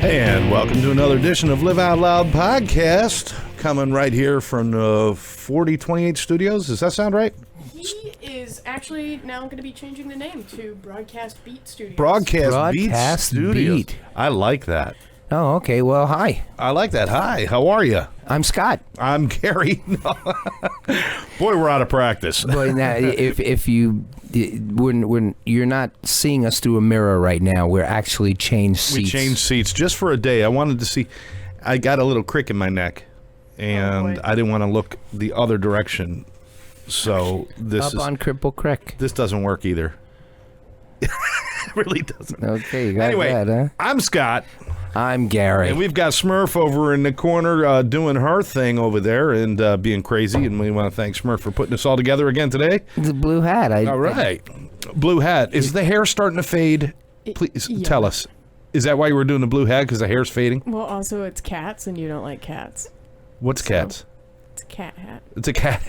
And welcome to another edition of Live Out Loud Podcast, coming right here from 4028 Studios. Does that sound right? He is actually now going to be changing the name to Broadcast Beat Studios. Broadcast Studios. Beat. I like that. Oh, okay. Well, hi. I like that. Hi, how are you? I'm Scott. I'm Gary. No. Boy, we're out of practice. But now, if you when you're not seeing us through a mirror right now, we're actually changed seats. We changed seats just for a day. I wanted to see. I got a little crick in my neck, and I didn't want to look the other direction. So this Up on Cripple Creek. This doesn't work either. It really doesn't. Okay, you got Anyway, that, huh? I'm Scott. I'm Gary. And we've got Smurf over in the corner doing her thing over there and being crazy. And we want to thank Smurf for putting us all together again today. The blue hat. All right. Blue hat. Is the hair starting to fade? Please tell us. Is that why you were doing the blue hat? Because the hair's fading? Well, also it's cats, and you don't like cats. What's cats? It's a cat hat. It's a cat.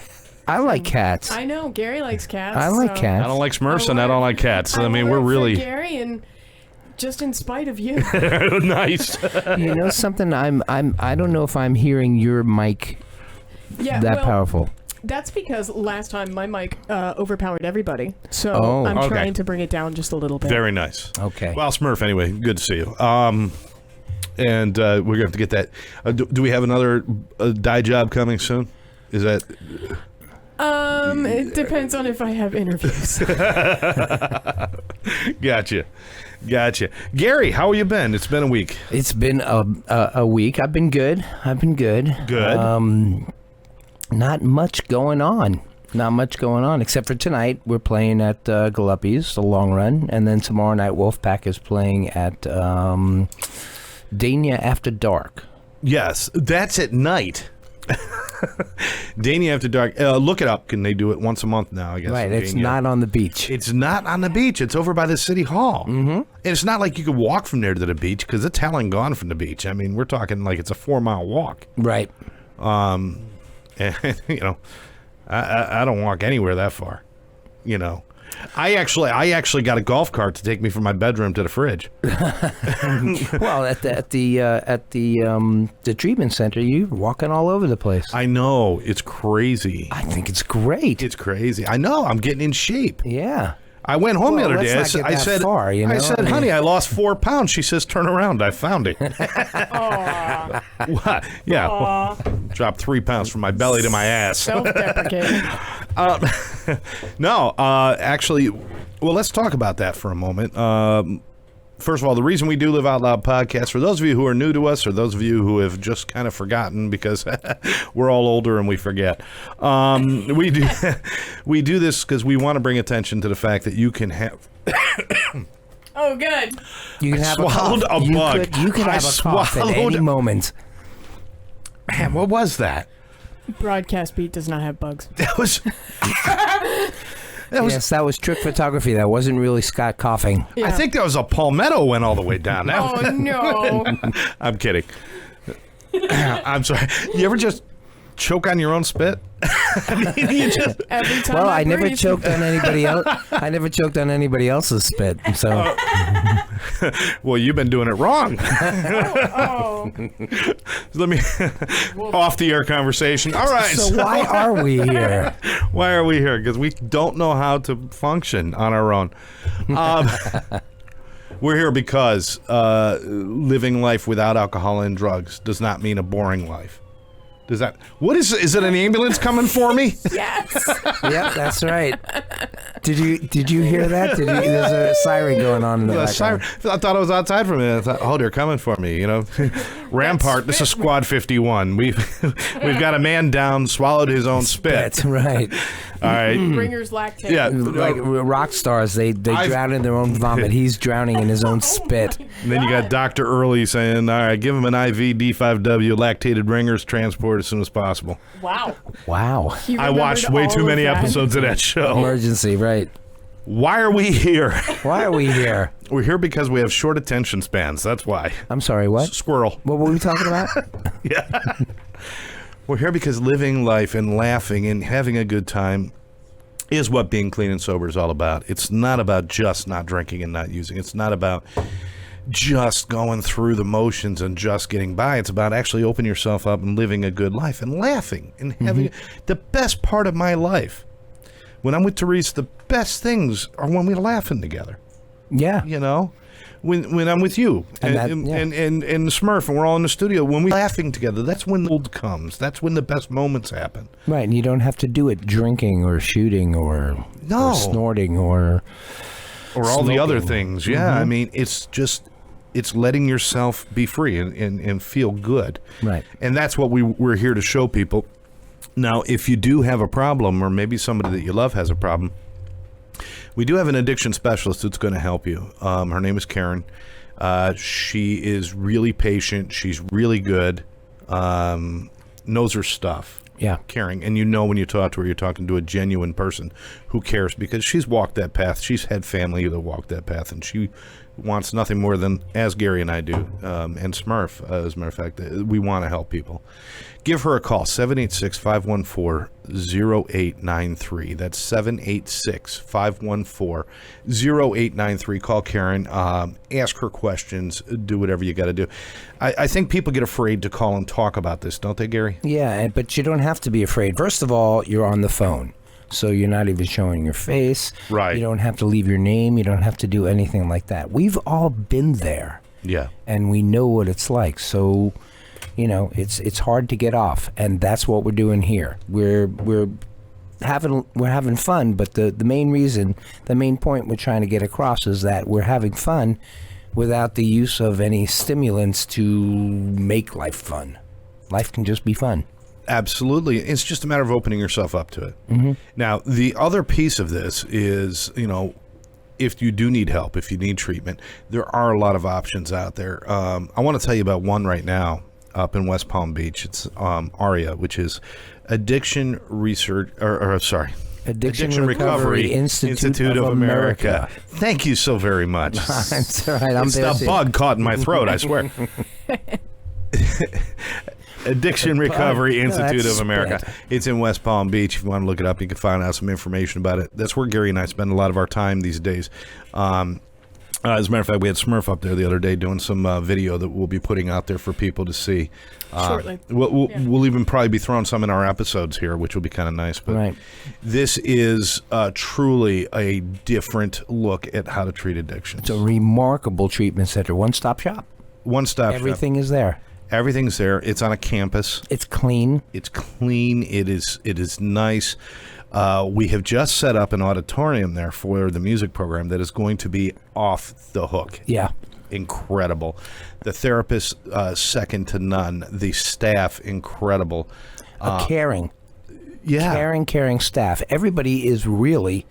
I like cats. I know Gary likes cats. I like so cats. I don't like Smurfs and I don't like cats. I mean, we're work for really Gary, and just in spite of you. nice. You know something? I don't know if I'm hearing your mic Yeah, that well, powerful. That's because last time my mic overpowered everybody. So Oh. I'm Okay. trying to bring it down just a little bit. Very nice. Okay. Well, Smurf, anyway, good to see you. And we're going to have to get that. Do we have another dye job coming soon? Is that... It depends on if I have interviews. Gotcha. Gary, how have you been? It's been a week. It's been a week. I've been good. Good. Not much going on. Except for tonight. We're playing at Galuppi's, the Long Run, and then tomorrow night Wolfpack is playing at Dania After Dark. Yes, that's at night. Dania After Dark. Look it up. Can they do it once a month now, I guess? Right, it's Dania. not on the beach. It's not on the beach. It's over by the city hall. Mm-hmm. And it's not like you could walk from there to the beach because it's hell and gone from the beach. I mean, we're talking like it's a 4-mile walk. Right. And, you know, I don't walk anywhere that far, you know. I actually got a golf cart to take me from my bedroom to the fridge. Well, at the treatment center, you're walking all over the place. I know, it's crazy. I think it's great. It's crazy. I know. I'm getting in shape. Yeah. I went home the other day. let's not get that far, you know? I said, honey, I lost 4 pounds. She says, turn around. I found it. What? Yeah. Well, dropped 3 pounds from my belly to my ass. Self-deprecating. No, actually, well, let's talk about that for a moment. First of all, the reason we do Live Out Loud podcast, for those of you who are new to us or those of you who have just kind of forgotten because we're all older and we forget, we do this because we want to bring attention to the fact that you can have... Oh, good. You can have swallowed a cough. a bug. You could I have a cough at swallowed- any moment. Man, what was that? Broadcast Beat does not have bugs. That was... Yes, that was trick photography. That wasn't really Scott coughing. Yeah. I think that was a palmetto went all the way down. That Oh, was- no. I'm kidding. I'm sorry. You ever just choke on your own spit? I mean, you just... Every time Well, I never breathe. choked on anybody else. I never choked on anybody else's spit. So Well, you've been doing it wrong. Oh. Let me... Off the air conversation. All right. So why are we here? Why are we here? Because we don't know how to function on our own. We're here because living life without alcohol and drugs does not mean a boring life. Does that? What is it? An ambulance coming for me? Yes. Yep, that's right. Did you hear that? There's a siren going on in the background. I thought I was outside for a minute. I thought, oh, they're coming for me. You know, Rampart. This is Squad 51. We've got a man down, swallowed his own spit. That's right. All right. Bringer's lactate. Yeah. Like rock stars, they drown in their own vomit. He's drowning in his own spit. And then you got Dr. Early saying, all right, give him an IV D5W lactated Ringers transport as soon as possible. Wow. Wow. You I watched remembered way all too of many that. episodes of that show. Emergency, right. Why are we here? Why are we here? We're here because we have short attention spans. That's why. I'm sorry, what? Squirrel. What were we talking about? Yeah. We're here because living life and laughing and having a good time is what being clean and sober is all about. It's not about just not drinking and not using. It's not about just going through the motions and just getting by. It's about actually opening yourself up and living a good life and laughing and having the best part of my life. When I'm with Therese, the best things are when we're laughing together. Yeah. You know, when I'm with you and Smurf and we're all in the studio, when we're laughing together, that's when the old comes. That's when the best moments happen. Right, and you don't have to do it drinking or shooting or snorting or all the other smoking. things. Yeah, I mean, it's letting yourself be free and feel good. Right. And that's what we're here to show people. Now, if you do have a problem, or maybe somebody that you love has a problem, we do have an addiction specialist that's going to help you. Her name is Karen. She is really patient. She's really good. Knows her stuff. Yeah. Caring. And you know when you talk to her, you're talking to a genuine person who cares, because she's walked that path. She's had family that walked that path, and she wants nothing more than, as Gary and I do, and Smurf, as a matter of fact, we want to help people. Give her a call, 786-514-0893. That's 786-514-0893. Call Karen, ask her questions, do whatever you got to do. I think people get afraid to call and talk about this, don't they, Gary? Yeah, but you don't have to be afraid. First of all, you're on the phone, so you're not even showing your face. Right. You don't have to leave your name. You don't have to do anything like that. We've all been there. Yeah. And we know what it's like. So, you know, it's hard to get off, and that's what we're doing here. We're having fun, but the main point we're trying to get across is that we're having fun without the use of any stimulants to make life fun. Life can just be fun. Absolutely. It's just a matter of opening yourself up to it. Mm-hmm. Now, the other piece of this is, you know, if you do need help, if you need treatment, there are a lot of options out there. I want to tell you about one right now up in West Palm Beach. It's ARIA, which is Addiction Recovery Institute of America. Thank you so very much. That's all right. It's the bug caught in my throat, I swear. Addiction Recovery Institute of America. It's in West Palm Beach. If you want to look it up, you can find out some information about it. That's where Gary and I spend a lot of our time these days. As a matter of fact, we had Smurf up there the other day doing some video that we'll be putting out there for people to see. Shortly. We'll even probably be throwing some in our episodes here, which will be kind of nice. But Right. This is truly a different look at how to treat addiction. It's a remarkable treatment center. One-stop shop. One-stop shop. Everything is there. Everything's there. It's on a campus. It's clean. It's clean. It is nice. We have just set up an auditorium there for the music program that is going to be off the hook. Yeah. Incredible. The therapist, second to none. The staff, incredible. Caring staff. Everybody is really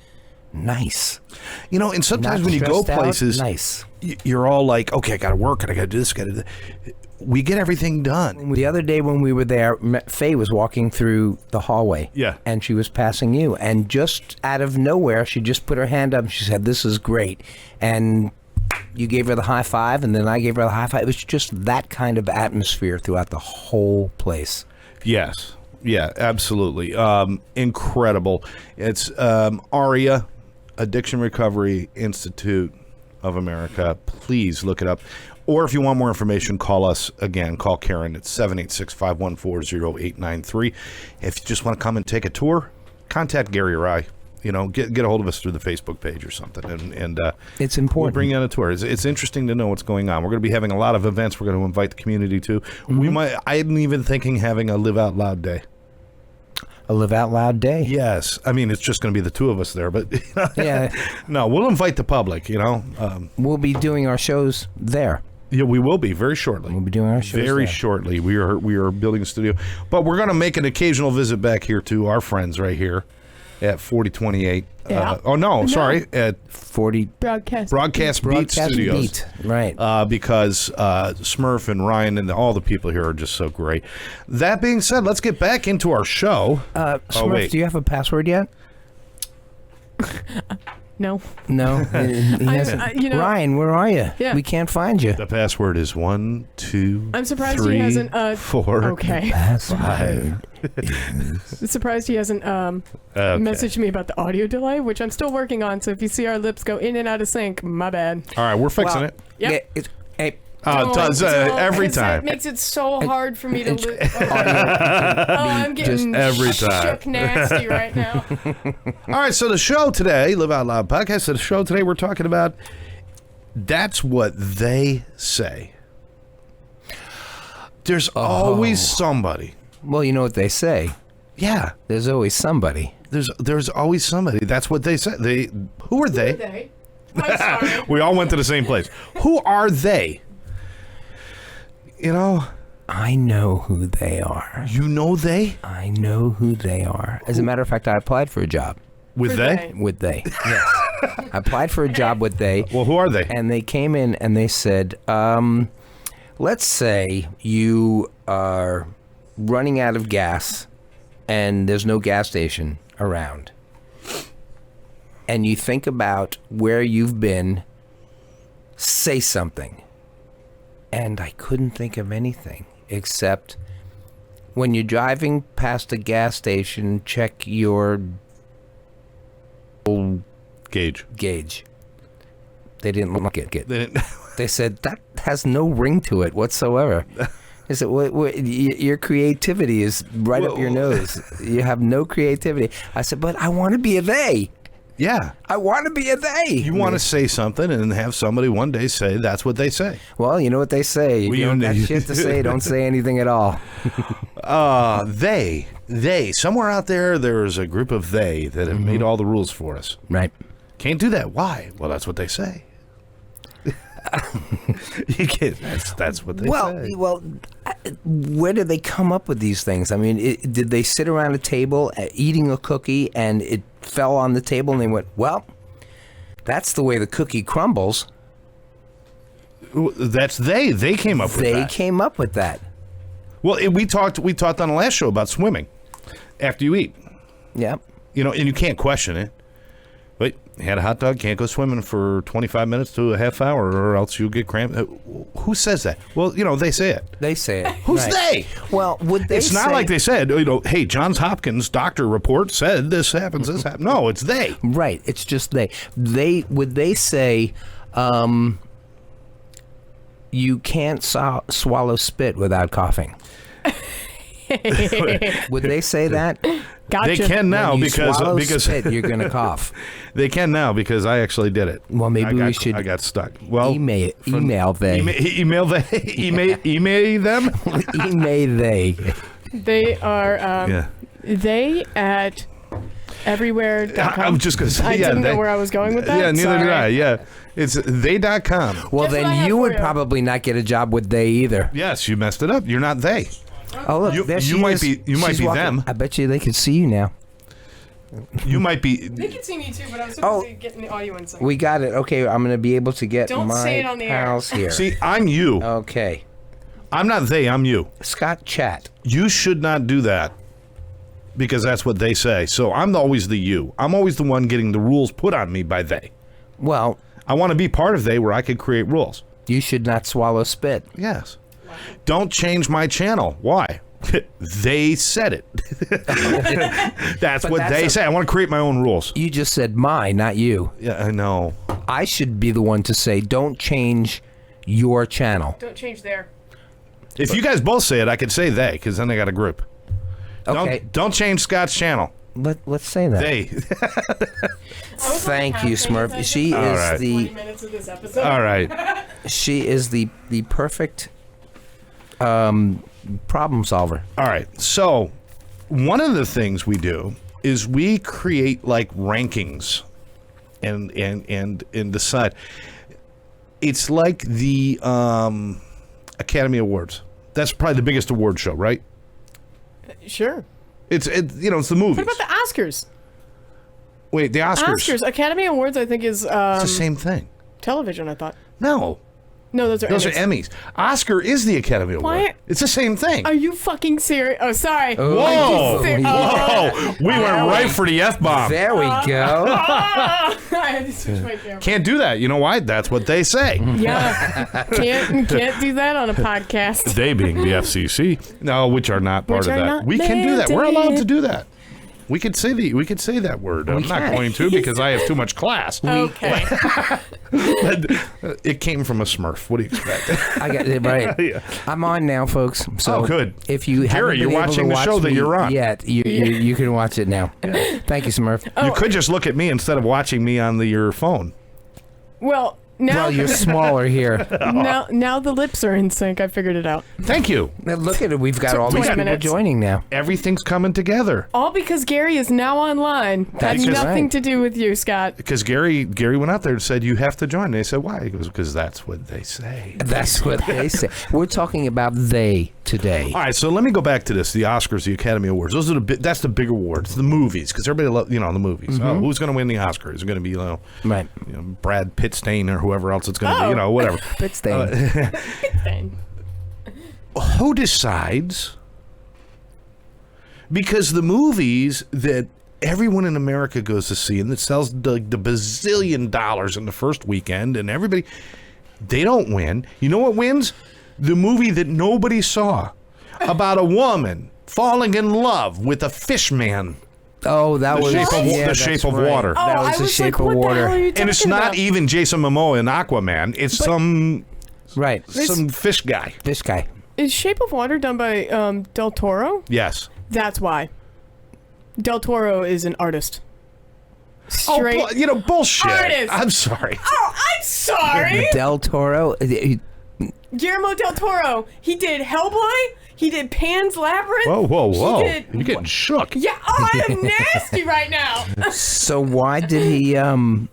nice. You know, and sometimes Not when you go stressed out, places, nice. You're all like, okay, I got to work and I got to do this, got to do that. We get everything done. The other day when we were there, Faye was walking through the hallway. Yeah. And she was passing you. And just out of nowhere, she just put her hand up and she said, "This is great." And you gave her the high five, and then I gave her the high five. It was just that kind of atmosphere throughout the whole place. Yes. Yeah, absolutely. Incredible. It's ARIA, Addiction Recovery Institute of America. Please look it up. Or if you want more information, call us again. Call Karen at 786-514-0893. If you just want to come and take a tour, contact Gary or I. You know, get a hold of us through the Facebook page or something, and it's important. We'll bring you on a tour. It's interesting to know what's going on. We're going to be having a lot of events. We're going to invite the community to. Mm-hmm. I'm even thinking having a Live Out Loud Day. A Live Out Loud Day? Yes. I mean, it's just going to be the two of us there, but yeah. No, we'll invite the public. You know, we'll be doing our shows there. Yeah, we will be very shortly. We'll be doing our shows very there. shortly. We are building a studio, but we're going to make an occasional visit back here to our friends right here at 4028. Yeah. Sorry, at 40 Broadcast Beat Studios. Beat. Right. Because Smurf and Ryan and all the people here are just so great. That being said, let's get back into our show. Smurf, do you have a password yet? No. No. He hasn't. Ryan, where are you? Yeah. We can't find you. The password is 1, 2, I'm surprised 3, he hasn't. 4. Okay. Password. I'm surprised he hasn't messaged me about the audio delay, which I'm still working on. So if you see our lips go in and out of sync, my bad. All right, we're fixing it. Yep. Hey, every 'cause time. That makes it so hard for me to lose. audio I'm getting every time. shook nasty right now. All right, so the show today, Live Out Loud Podcast, so the show today we're talking about that's what they say. There's always somebody. well, you know what they say. Yeah, There's always somebody. there's always somebody. That's what they say. Who are they? They. I'm sorry. We all went to the same place. Who are they? You know, I know who they are. you know they I know who they are. As a matter of fact, I applied for a job with For they. with they. Yes. I applied for a job with they. Well, who are they? And they came in and they said, let's say you are running out of gas and there's no gas station around. And you think about where you've been, say something. And I couldn't think of anything except when you're driving past a gas station, check your Gage. gauge. They didn't like it. They didn't. They said that has no ring to it whatsoever. I said, your creativity is right up your nose. You have no creativity. I said, but I want to be a they. Yeah. I want to be a they. You want to say something and have somebody one day say that's what they say. Well, you know what they say. If Well, you don't got you- shit to say, don't say anything at all. They. Somewhere out there's a group of they that have made all the rules for us. Right. Can't do that. Why? Well, that's what they say. You can't. That's what they say. Well, where did they come up with these things? I mean, did they sit around a table eating a cookie and it fell on the table and they went, well, that's the way the cookie crumbles. That's they. They came up with They that. came up with that. Well, we talked on the last show about swimming after you eat. Yeah. You know, and you can't question it. Wait, had a hot dog, can't go swimming for 25 minutes to a half hour or else you'll get cramped. Who says that? Well, you know, they say it. They say it. Who's Right. they? Well, would they It's not say- like they said, you know, hey, Johns Hopkins doctor report said this happens, this happens. No, it's they. Right. It's just they. Would they say, you can't swallow spit without coughing? Would they say that? Gotcha. They can now When you because swallow spit, you're gonna cough. they can now because I actually did it. Well, maybe I we should I got stuck. Well, email they. email they email them. Email they. They are Yeah. they at everywhere.com. I'm just gonna say. I yeah, didn't they- know where I was going with that. Yeah, neither Sorry. did I. Yeah, it's they.com. Well, Guess what I then have you for would you? probably not get a job with they either. Yes, you messed it up. You're not they. Oh, look, You- there you she might is. be- you might She's be walking. them. I bet you they can see you now. You might be. They can see me too, but I'm so Oh. busy getting the audio inside. We got it. Okay, I'm gonna be able to get Don't my say it on the air. pals here. See, I'm you. Okay, I'm not they. I'm you. Scott Chat. You should not do that because that's what they say. So I'm always the you. I'm always the one getting the rules put on me by they. Well, I want to be part of they where I could create rules. you should not swallow spit. Yes. Don't change my channel. Why? They said it. That's what that's they a- say. I want to create my own rules. You just said my, not you. Yeah, I know. I should be the one to say, don't change your channel. Don't change there. If you guys both say it, I could say they because then I got a group. Okay, Don't change Scott's channel. let's say that. They. Thank you, Smurf. She All is right. 20 the minutes of this episode. All right. the perfect problem solver. All right. So, one of the things we do is we create like rankings and decide. It's like the Academy Awards. That's probably the biggest award show, right? Sure. It's the movies. What about the Oscars? Wait, the Oscars. Oscars. Academy Awards, I think, is It's the same thing. television, I thought. No, No, those are those Emmys. are Emmys. Oscar is the Academy Award. Why- It's the same thing. Are you fucking serious? Oh, sorry. Whoa! Ser- Whoa! We went right for the F-bomb. There we go. I had to switch my camera. Can't do that. You know why? That's what they say. Yeah. can't do that on a podcast. They being the FCC. No, which are not part Which of are that. not We can do that. We're allowed to do that. We could say that word. I'm not can. going to because I have too much class. Okay. It came from a Smurf. What do you expect? I got it right. Yeah. I'm on now, folks. So Oh, good. If you Jerry, haven't you're been able watching to the watch show that me you're on. yet, you can watch it now. Thank you, Smurf. You could just look at me instead of watching me on your phone. Well, now Well, you're smaller here. now the lips are in sync. I figured it out. Thank you. Now, look at it. We've got all these 20 people minutes. joining now. Everything's coming together. All because Gary is now online. That's Had nothing right. to do with you, Scott. Because Gary went out there and said, you have to join. And they said, why? He goes, because that's what they say. That's what they say. We're talking about they today. All right, so let me go back to this: the Oscars, the Academy Awards. Those are that's the big awards, the movies, because everybody loves, the movies. Oh, who's going to win the Oscars? Is it going to be, Right. Brad Pittstain or whoever else it's going to be, whatever. But stay. Fine. Who decides? Because the movies that everyone in America goes to see and that sells the bazillion dollars in the first weekend, and everybody, they don't win. You know what wins? The movie that nobody saw about a woman falling in love with a fish man. Oh, that The was Shape of- The that's Shape of right. Water. Oh, That was I the was Shape like, of what the Water. hell are you And it's talking not about? even Jason Momoa in Aquaman. It's some Right. fish guy. This guy. Is Shape of Water done by Del Toro? Yes. That's why. Del Toro is an artist. Oh, Straight. bullshit. Artist. I'm sorry. Oh, I'm sorry. Del Toro. Guillermo Del Toro. He did Hellboy. He did Pan's Labyrinth. Whoa. He did, You're getting shook. yeah. Oh, I am nasty right now. So why did he?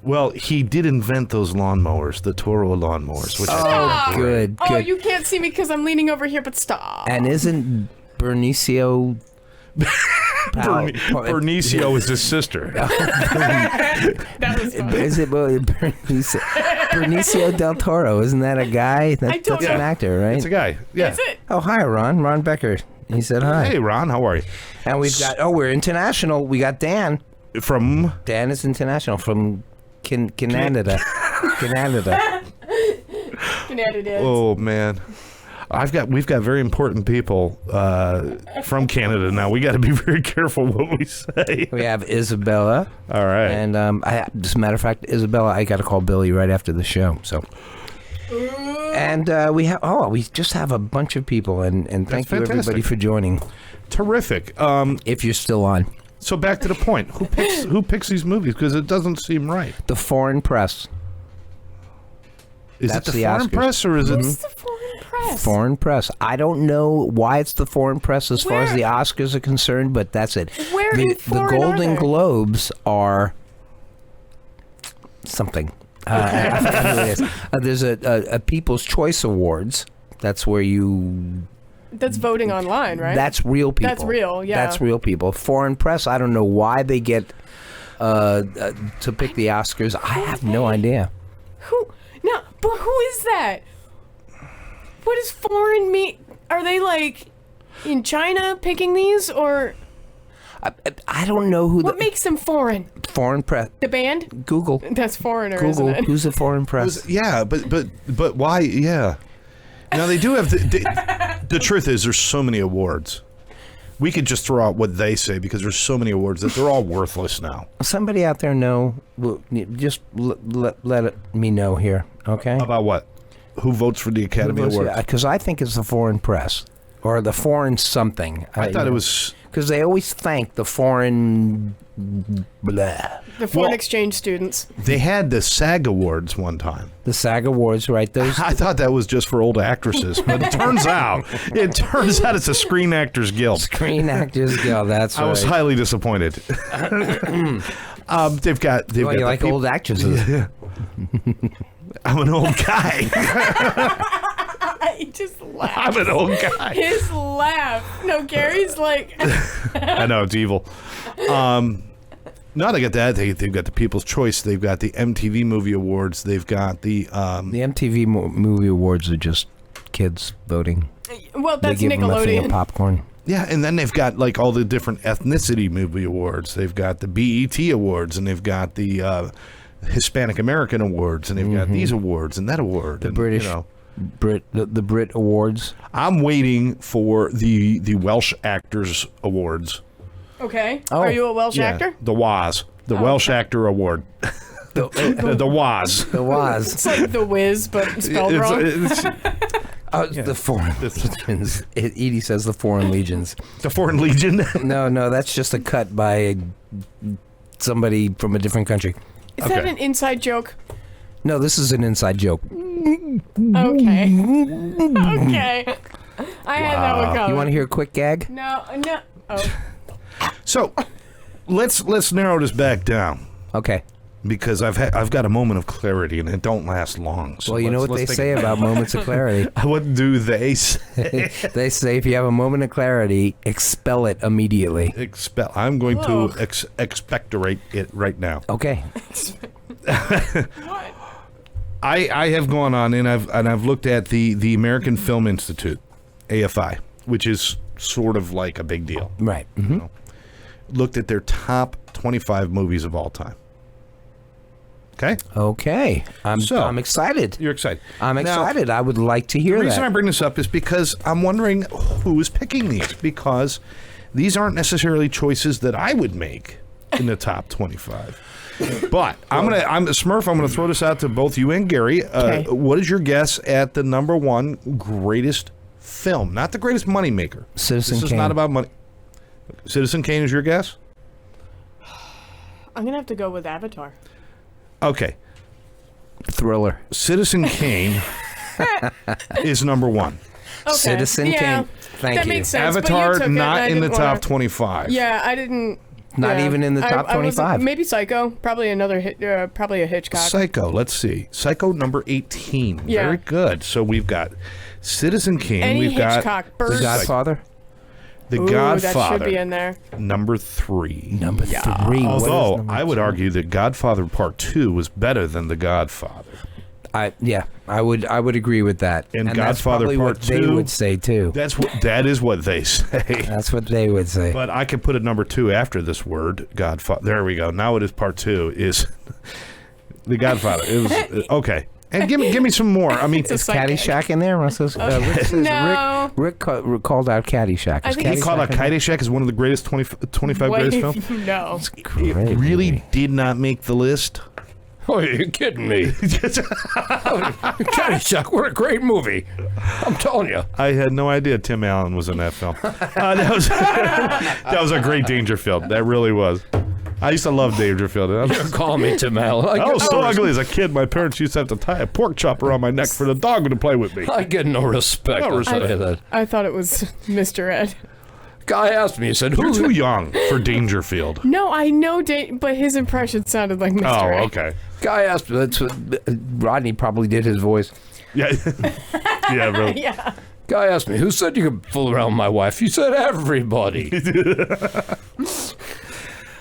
Well, he did invent those lawnmowers, the Toro lawnmowers, which Stop. I Good. Oh, Good. you can't see me because I'm leaning over here, but stop. And isn't Benicio? Bernicio is his sister. That was fun. Is it Benicio del Toro? Isn't that a guy? I don't That's know. an actor, right? It's a guy. Yeah. Is it? Oh, hi, Ron Becker. He said hi. Hey, Ron, how are you? And we've got, we're international. We got Dan. From Dan is international from Canada. Canada. Canada. oh man, we've got very important people from Canada now. We got to be very careful what we say. We have Isabella. All right. And as a matter of fact, Isabella, I got to call Billy right after the show. So. And we just have a bunch of people, and thank you fantastic. everybody for joining. Terrific. If you're still on. So back to the point. Who picks these movies? Because it doesn't seem right. The foreign press. Is That's it the the foreign Oscars. press or is What's it? the foreign press? Foreign press. I don't know why it's the foreign press as far as Where- the Oscars are concerned, but that's it. Where in the foreign are Golden they? Globes are something. I forgot who it is. There's a People's Choice Awards. That's where you. That's voting online, right? That's real people. That's real, yeah. That's real people. Foreign press. I don't know why they get to pick the Oscars. I have no idea. Who? No, but who is that? What does foreign mean? Are they like in China picking these, or I don't know who what the makes them foreign? foreign press. The band? Google. That's foreigner, Google. isn't it? Who's the foreign press? Yeah, but why? Yeah. Now they do have the truth is there's so many awards. We could just throw out what they say because there's so many awards that they're all worthless now. Somebody out there know? Just let me know here, okay? About what? Who votes for the Academy Awards? Because I think it's the foreign press or the foreign something. I thought it was. Because they always thank the foreign blah. The foreign Well- exchange students. They had the SAG Awards one time. The SAG Awards, right? Those. I thought that was just for old actresses, but it turns out it's a Screen Actors Guild. Screen Actors Guild. That's I right. was highly disappointed. They've got Well, you the like peop- old actresses. I'm an old guy. I just laughed. I'm an old guy. His laugh. No, Gary's like. I know it's evil. No, they got that. They've got the People's Choice. They've got the MTV Movie Awards. They've got the. The MTV Movie Awards are just kids voting. Well, They that's give them a thing of Nickelodeon. popcorn. Yeah, and then they've got like all the different ethnicity movie awards. They've got the BET Awards, and they've got the Hispanic American Awards, and they've got these awards and that award. The and, British the Brit Awards. I'm waiting for the Welsh Actors Awards Okay. Oh. Are you a Welsh actor? The Woz. The Welsh Actor Award. The Woz. The was. It's like The Wiz, but spelled wrong. The Foreign Legions. Edie says the Foreign Legions. The Foreign Legion. No, that's just a cut by somebody from a different country. Is that an inside joke? No, this is an inside joke. Okay. Okay. I had that one coming. You want to hear a quick gag? No. Oh. So let's narrow this back down Okay. because I've got a moment of clarity and it don't last long. So Well, you know what they say about moments of clarity. What do they say? They say if you have a moment of clarity, expel it immediately. Expel. I'm going Whoa. to expectorate it right now. Okay. What? I have gone on and I've looked at the American Film Institute, AFI, which is sort of like a big deal. Right. Mm-hmm. Looked at their top 25 movies of all time. Okay? Okay. So- I'm excited. You're excited. I'm Now, excited. I would like to hear The reason I that. bring this up is because I'm wondering who is picking these, because these aren't necessarily choices that I would make in the top 25. But I'm Smurf, I'm gonna throw this out to both you and Gary. Okay. What is your guess at the number one greatest film? Not the greatest money maker. Citizen This is Kane. not about money. Citizen Kane is your guess? I'm going to have to go with Avatar. Okay. Thriller. Citizen Kane is number one. Okay. Citizen yeah, Kane. Thank that you. makes sense. but you Avatar took it, and not I in the didn't top wanna- 25. Yeah, I didn't. Not yeah. even in the top I was- 25. Maybe Psycho. Probably another hit. Probably a Hitchcock. Psycho, let's see. Psycho number 18. Yeah. Very good. So we've got Citizen Kane. Any we've Hitchcock. got Birds. The Godfather. The Ooh, Godfather. that should be in there. Number 3. Number 3. What is Although number I would 3? argue that Godfather Part 2 was better than The Godfather. I would agree with that. And that's Godfather probably Part what they 2. would say too. That is what they say. That's what they would say. But I could put a number 2 after this word, Godfather. There we go. Now it is Part 2 is The Godfather. It was okay. And give me some more. I mean, It's a Caddyshack in there? Rick says, No. Rick called out Caddyshack. I Is think he called out in there? Caddyshack as one of the greatest 25 Wait, greatest films. no. It Great really movie. did not make the list. Oh, you're kidding me. Caddyshack, what a great movie. I'm telling you. I had no idea Tim Allen was in that film. That was a great Dangerfield. That really was. I used to love Dangerfield. Call me Tim Allen. I was so ugly as a kid. My parents used to have to tie a pork chop around my neck for the dog to play with me. I get no respect. No I'll respect. tell you that. I thought it was Mr. Ed. Guy asked me, he said, You're who's too young for Dangerfield. No, I know, but his impression sounded like Mr. Ed. Oh, okay. Guy asked me. That's what Rodney probably did his voice. Yeah, yeah, bro. Yeah. Guy asked me, who said you could fool around my wife? You said everybody.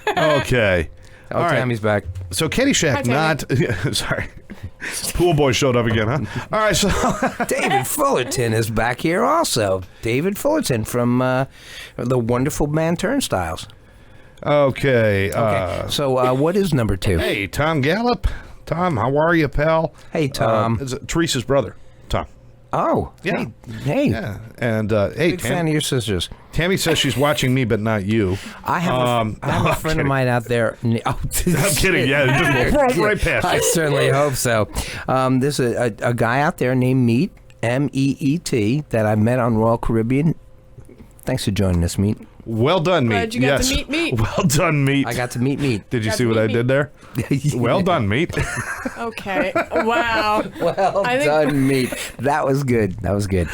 Okay. Oh, All right. Tammy's back. So Caddyshack, Hi, not. Sorry. Pool boy showed up again, huh? All right, so David Fullerton is back here also. David Fullerton from the Wonderful Man Turnstiles. okay. Okay. So what is number 2? Hey, Tom Gallup. Tom, how are you, pal? Hey, Tom. It's Teresa's brother, Tom. Oh, Yeah. Hey. Yeah, and hey, Big fan of your sisters. Tammy says she's watching me, but not you. I have I have no, a I'm friend of kidding. mine out there. Oh, I'm kidding. Yeah, just right past I you. certainly hope so. There's a guy out there named Meat, Meet, that I met on Royal Caribbean. Thanks for joining us, Meat. Well done, Glad Meat. you got yes. to meet Meat. Well done, Meat. I got to meet Meat. Did you got see to what I meet did there? Well done, Meat. Okay. Wow. Well I think- done, Meat. That was good. That was good.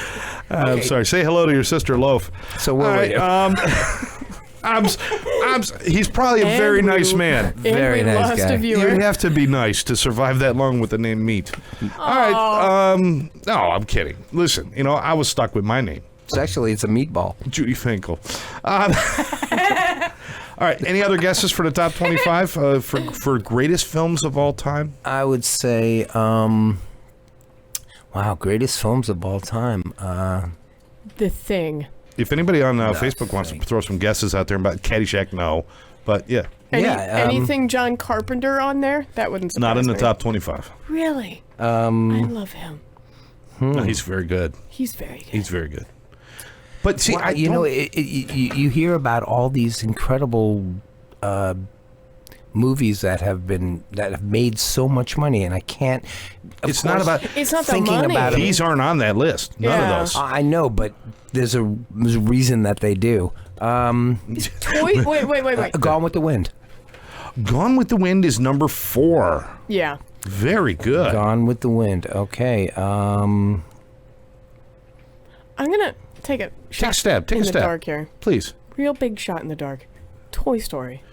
I'm sorry. Say hello to your sister, Loaf. So where All were right, you? he's probably a And very we- nice man. And Very we nice lost guy. a viewer. You have to be nice to survive that long with the name Meat. All right. No, I'm kidding. Listen, I was stuck with my name, It's a meatball. Judy Finkel. All right. Any other guesses for the top 25 for greatest films of all time? I would say, wow, greatest films of all time. The Thing. If anybody on Facebook wants to throw some guesses out there about Caddyshack, no. But yeah, Anything John Carpenter on there? That wouldn't surprise not in the me. top 25. Really? I love him. No, he's very good. He's very good. He's very good. But see, Well, I you know, don't- you hear about all these incredible movies that have made so much money, and I can't. of it's not course, about. It's not the thinking money. about it. These aren't on that list. None Yeah. of those. I know, but there's a reason that they do. Wait. Gone with the Wind. Gone with the Wind is number 4. Yeah. Very good. Gone with the Wind. Okay. I'm gonna take a shot Take a stab. Take in a the stab. dark here. Please. Real big shot in the dark. Toy Story.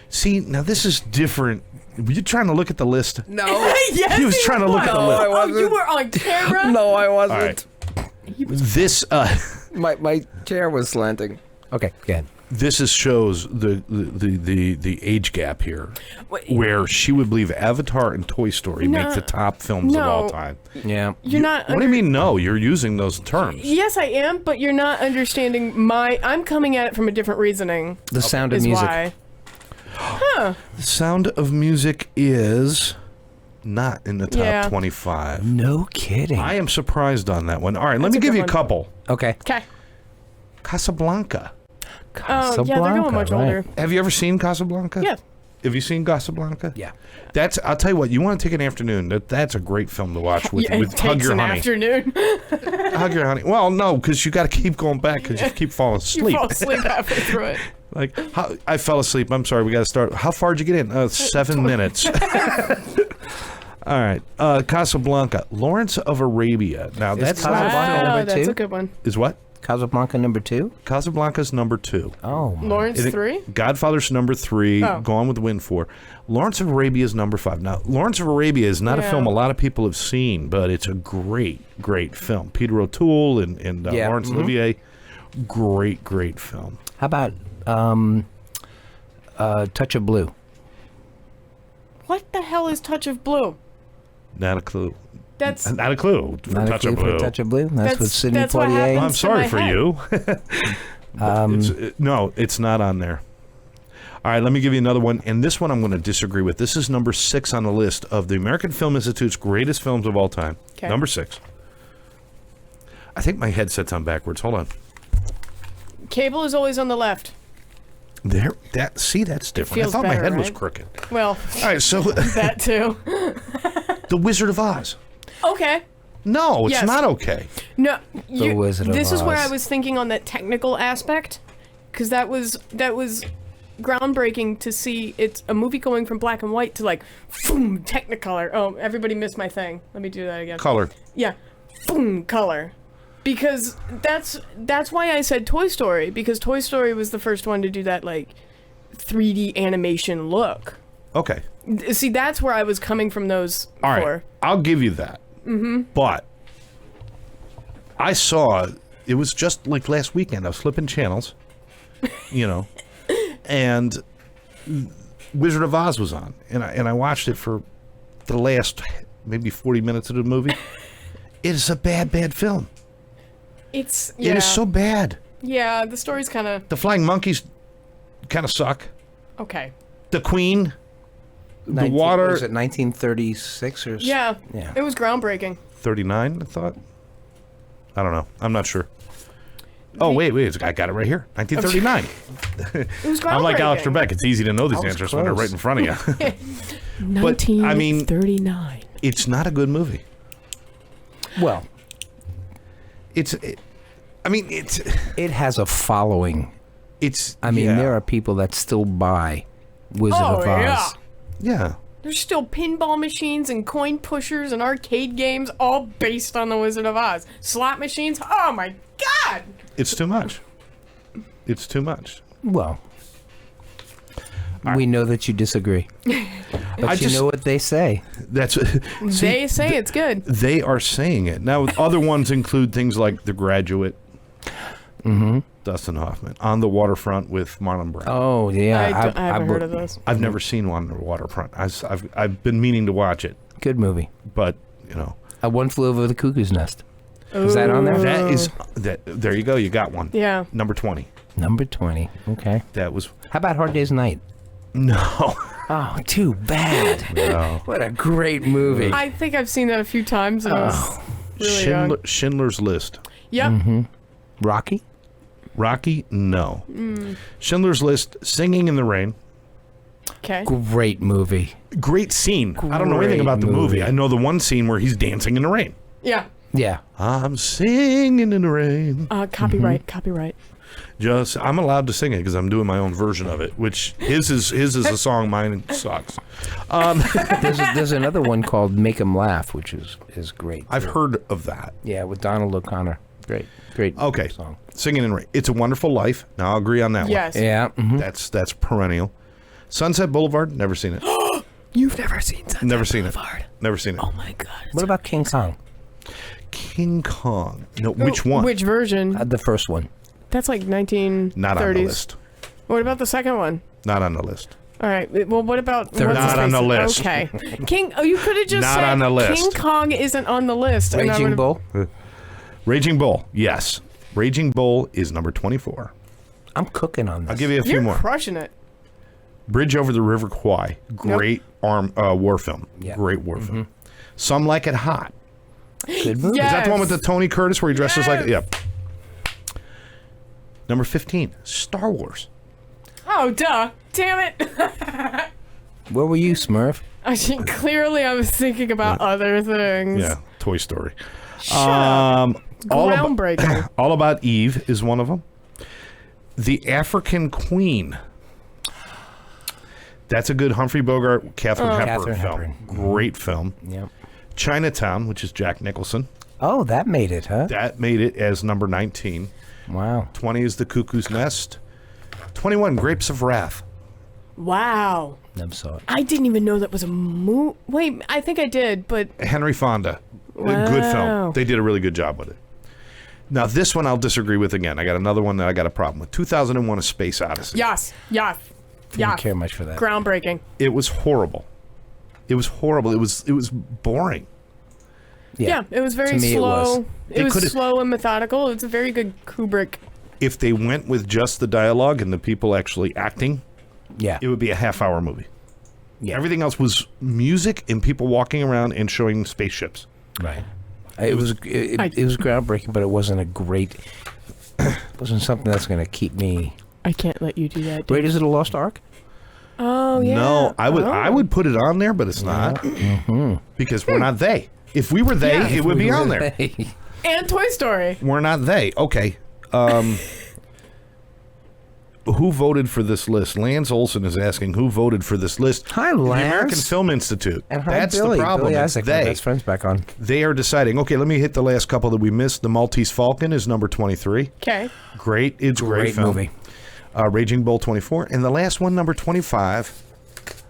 See, now this is different. Were you trying to look at the list? No. Yes, He was trying to look at the list. Oh, you were on camera? No, I All wasn't. right. This My chair was slanting. Okay, go ahead. this shows the age gap here, Wait. where she would believe Avatar and Toy Story make the top films of all No. time. Yeah. You're not. What do you mean? No, you're using those terms. Yes, I am, but you're not understanding I'm coming at it from a different reasoning. The Sound of Is Music. why. The Sound of Music is not in the top Yeah. 25. No kidding. I am surprised on that one. All right, let me a give good you a one. couple. Okay. Okay. Casablanca. Oh, yeah, they're going much right. older. Have you ever seen Casablanca? Yeah. Have you seen Casablanca? Yeah. That's. I'll tell you what. You want to take an afternoon? That's a great film to watch with, Yeah, with it Hug takes Your an Honey. afternoon. Hug Your Honey. Well, no, because you got to keep going back because you keep falling You asleep. fall asleep halfway through it. Like I fell asleep. I'm sorry. We got to start. How far did you get in? 7 minutes. All right. Casablanca. Lawrence of Arabia. Now Is that's Casablanca not a film. number That's two? a good one. Is what? Casablanca number 2? Casablanca's number 2. Oh. my- Lawrence I think 3? Godfather's number 3. Oh. Gone with the Wind 4. Lawrence of Arabia is number 5. Now, Lawrence of Arabia is not a Yeah. film a lot of people have seen, but it's a great, great film. Peter O'Toole and Yeah. Laurence Olivier. Great film. How about Touch of Blue? What the hell is Touch of Blue? Not a clue. That's Not a clue for Not Touch a of clue Blue. for Touch of Blue? That's with Sidney that's what Poitier. happened. Well, I'm to sorry my for head. you. But no, it's not on there. All right, let me give you another one. And this one I'm going to disagree with. This is number 6 on the list of the American Film Institute's greatest films of all time. 'Kay. Number 6. I think my headset's on backwards. Hold on. Cable is always on the left. There, that's different. I feels thought my better, head was right? crooked. Well, All right, so that too. The Wizard of Oz. Okay. No, it's Yes. not okay. No, Wizard of this is where Oz. I was thinking on that technical aspect, because that was groundbreaking to see. It's a movie going from black and white to like, boom, Technicolor. Oh, everybody missed my thing. Let me do that again. Color. Yeah, boom, color. Because that's why I said Toy Story, because Toy Story was the first one to do that like 3D animation look. Okay. See, that's where I was coming from those All right. for. I'll give you that. Mm-hmm. But I saw, it was just like last weekend. I was flipping channels, and Wizard of Oz was on, and I watched it for the last maybe 40 minutes of the movie. It is a bad film. It's It is so bad. yeah. The story's kind of The flying monkeys kind of suck. okay. The Queen, the water. Was it 1936 or Yeah, Yeah. it was groundbreaking. 39, I thought. I don't know. I'm not sure. Oh, wait. I got it right here. 1939. It was groundbreaking. I'm like Alex Trebek. It's easy to know these was answers when they're close. right in front of you. But, I mean- 1939. It's not a good movie. Well, It's it has a following. I mean, yeah. there are people that still buy Wizard Oh, of Oz. yeah. Yeah. There's still pinball machines and coin pushers and arcade games, all based on the Wizard of Oz. Slot machines. Oh my God! It's too much. It's too much. Well, we know that you disagree. But I you just- know what they say. That's see, They say it's good. they are saying it. Now, other ones include things like The Graduate, Dustin Hoffman, On the Waterfront with Marlon Brando. Oh, yeah. I haven't heard of those. I've never seen one on the Waterfront. I've been meaning to watch it, Good movie. but One Flew Over the Cuckoo's Nest. Is that on there? that is that. There you go. You got one. Yeah. Number 20. Number 20. Okay. That was How about Hard Day's Night? no. Oh, too bad. No. What a great movie. I think I've seen that a few times. And I was really young. Schindler's List. Yep. Rocky? Rocky, no. Schindler's List, Singing in the Rain. Okay. Great movie. Great scene. I don't know anything Great about the movie. movie. I know the one scene where he's dancing in the rain. Yeah. Yeah. I'm singing in the rain. Copyright. Copyright. Just I'm allowed to sing it because I'm doing my own version of it, which his is a song, mine sucks. There's another one called Make 'Em Laugh, which is great. I've heard of that. Yeah, with Donald O'Connor. Great Okay, song. Singing in the Rain. It's a Wonderful Life. Now I'll agree on that Yes. Yeah. one. That's perennial. Sunset Boulevard. Never seen it. You've never seen Sunset Never seen it. Boulevard. Never seen it. Oh my god. What about King Kong? King Kong. No, which one? Which version? The first one. That's like 1930s. Not on the list. What about the second one? Not on the list. All right. Well, what about They're what's his not on face? the list. Okay. King. Oh, you could have just Not said on the list. King Kong isn't on the list. and I Raging would've- Bull. Raging Bull. Yes. Raging Bull is number 24. I'm cooking on this. I'll give you a few You're more. crushing it. Bridge over the River Kwai. Great war film. Yeah. Great war film. Some Like It Hot. Good movie. Yeah. Is that the one with the Yes. Tony Curtis where he dresses like? Yes. Yep. Number 15. Star Wars. Oh, duh. Damn it. Where were you, Smurf? Clearly, I was thinking about other things. Yeah. Toy Story. Shut up. All Groundbreaking. All About Eve is one of them. The African Queen. That's a good Humphrey Bogart, Katharine Hepburn Katharine film. Hepburn. Great film. Yep. Chinatown, which is Jack Nicholson. Oh, that made it, huh? That made it as number 19. Wow. 20 is The Cuckoo's Nest. 21, Grapes of Wrath. Wow. Never saw it. I didn't even know that was a movie. Wait, I think I did, but Henry Fonda. A good Wow. film. They did a really good job with it. Now, this one I'll disagree with again. I got another one that I got a problem with. 2001: A Space Odyssey. yes. Didn't care much for that. Groundbreaking. It was horrible. It was horrible. It was boring. Yeah, it was very To me, it slow. was. It They was could've- slow and methodical. It's a very good Kubrick. If they went with just the dialogue and the people actually acting, Yeah. it would be a half-hour movie. Yeah. Everything else was music and people walking around and showing spaceships. Right. It was groundbreaking, but it wasn't a great. It wasn't something that's going to keep me. I can't let you do that. dude. Raiders of the Lost Ark. Oh yeah. No, I Oh. would put it on there, but it's not because we're not they. If we were they, Yeah. it would be on there. And Toy Story. We're not they. Okay. Who voted for this list? Lance Olson is asking who voted for this list. Hi, The Lance. American Film Institute. And hi, That's Billy. the problem. Billy It's Isaac, my they. best friend's back on. They are deciding. Okay, let me hit the last couple that we missed. The Maltese Falcon is number 23. Okay. Great. It's a great Great film. movie. Raging Bull 24. And the last one, number 25.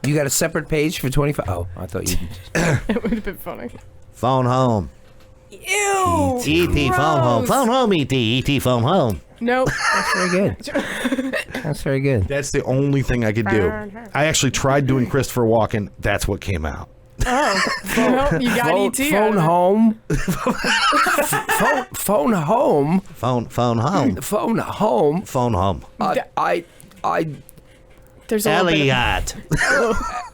You got a separate page for 25? Oh, I thought you. It would have been funny. Phone home. Ew. E.T. phone home. gross. Phone home, E.T. E.T. phone home. Nope. That's very good. That's very good. That's the only thing I could do. I actually tried doing Christopher Walken. That's what came out. Oh. Well, you got Phone, ET. phone home. Phone home. Phone home. Phone home. Phone home. I There's a little bit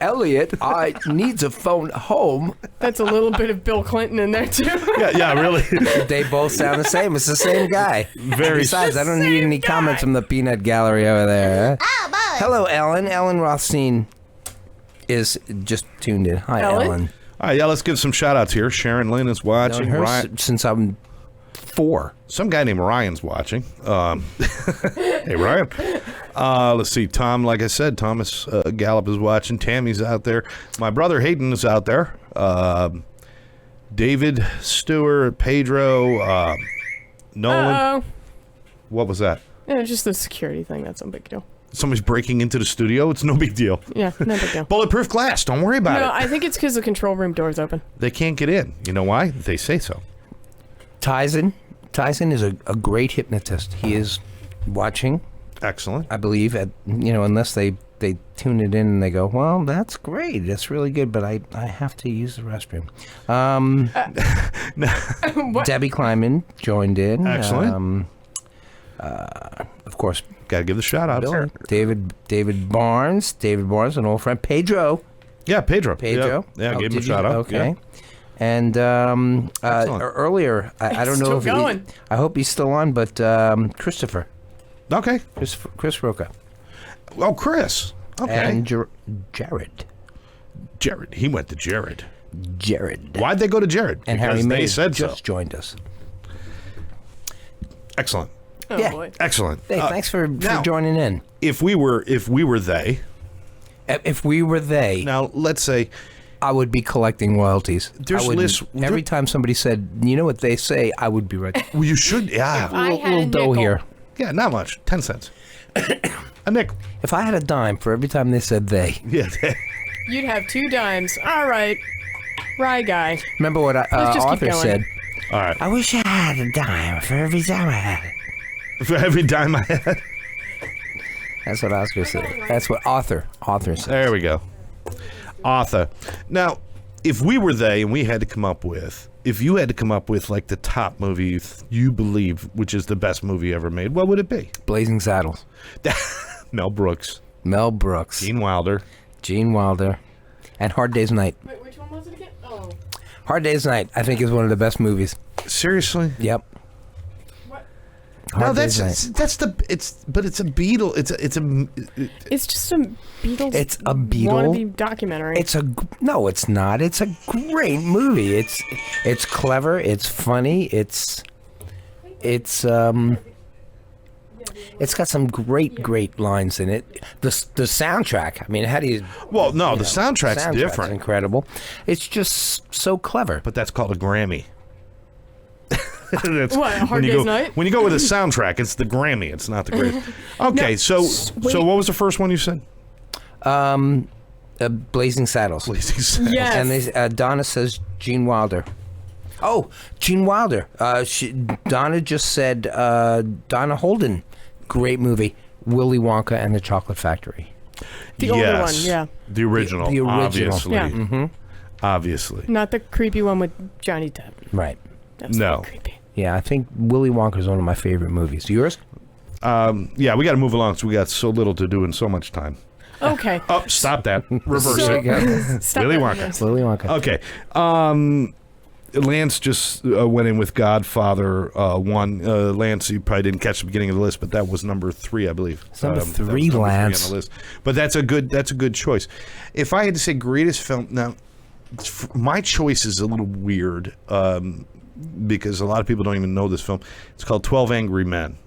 Elliot, I needs a phone home. that's a little bit of Bill Clinton in there too. Yeah, really. They both sound the same. It's the same guy. Very. Besides, I don't need any comments from the peanut gallery over there. Hello, Ellen. Ellen Rothstein is just tuned in. Hi, Ellen? Ellen. All right, yeah, let's give some shout outs here. Sharon Lynn is Known watching. her Ryan, since I'm 4. some guy named Ryan's watching. Hey, Ryan. Let's see. Tom, like I said, Thomas Gallup is watching. Tammy's out there. My brother Hayden is out there. David Stewart, Pedro, Nolan. Oh. What was that? Yeah, just the security thing. That's no big deal. Somebody's breaking into the studio. It's no big deal. Yeah, no big deal. Bulletproof glass. Don't worry about No, it. I think it's because the control room door's open. They can't get in. You know why? They say so. Tyson is a great hypnotist. He is watching, Excellent. I believe, unless they tune it in and they go, well, that's great. That's really good, but I have to use the restroom. What? Debbie Kleiman joined in. Excellent. Of course, Got to give the shout outs. Bill, David Barnes, an old friend. Pedro. Yeah, Pedro. Pedro. Yeah, Oh, gave him a did you? shout out. Okay. And earlier, I don't know Still if going. I hope he's still on, but Christopher, Okay. Chris Roca, Oh, Chris. Okay. and Jared. Jared. He went to Jared. Jared. Why'd they go to Jared? And Because Harry they May said just so. joined us. Excellent. Oh Yeah. boy. Excellent. Hey, thanks for now- joining in. If we were they, If we were they, now let's say I would be collecting royalties. There's I would, lists- every time somebody said, "You know what they say," I would be right. well, you should. Yeah. I little, had a little dough nickel. here. Yeah. Not much. 10 cents. A nickel. If I had a dime for every time they said "they," Yeah. You'd have 2 dimes. All right. Rye guy. remember what Let's just keep Arthur going. said. All right. I wish I had a dime for every time I had it. For every dime I had. That's what Oscar said. That's what Arthur said. There we go. Arthur. Now, if we were they and we had to come up with, if you had to come up with like the top movie you believe, which is the best movie ever made, what would it be? Blazing Saddles. Mel Brooks, Mel Brooks, Gene Wilder. Gene Wilder, and Hard Day's Night. Wait, which one was it again? Oh. Hard Day's Night, I think, is one of the best movies. Seriously? Yep. What? Hard No, Day's that's Night. that's the but it's a Beatle. It's a It's just a Beatles. It's a Beatle- wannabe documentary. No, it's not. It's a great movie. It's clever. It's funny. It's got some great lines in it. The soundtrack. I mean, how do you? well, no, you the know, soundtrack's different, Incredible. It's just so clever. but that's called a Grammy. That's- What, A Hard when you Day's go, Night? When you go with a soundtrack, it's the Grammy. It's not the great. Okay, so wait. what was the first one you said? Blazing Saddles. Yes. And Donna says Gene Wilder. Oh, Gene Wilder. Donna just said Donna Holden. Great movie. Willy Wonka and the Chocolate Factory. The older one, yeah. The original, The original. obviously. Yeah. Mm-hmm. Obviously. Not the creepy one with Johnny Depp. Right. That's No. not creepy. Yeah, I think Willy Wonka is one of my favorite movies. Yours? Yeah, we got to move along. So we got so little to do in so much time. Okay. Oh, stop that. Reverse So- it. Stop Willy that. Wonka. Willy Wonka. Okay. Lance just went in with Godfather 1. Lance, you probably didn't catch the beginning of the list, but that was number 3, I believe. It's number That was 3, number 3 Lance. on the list. But that's a good choice. If I had to say greatest film, now my choice is a little weird because a lot of people don't even know this film. It's called 12 Angry Men.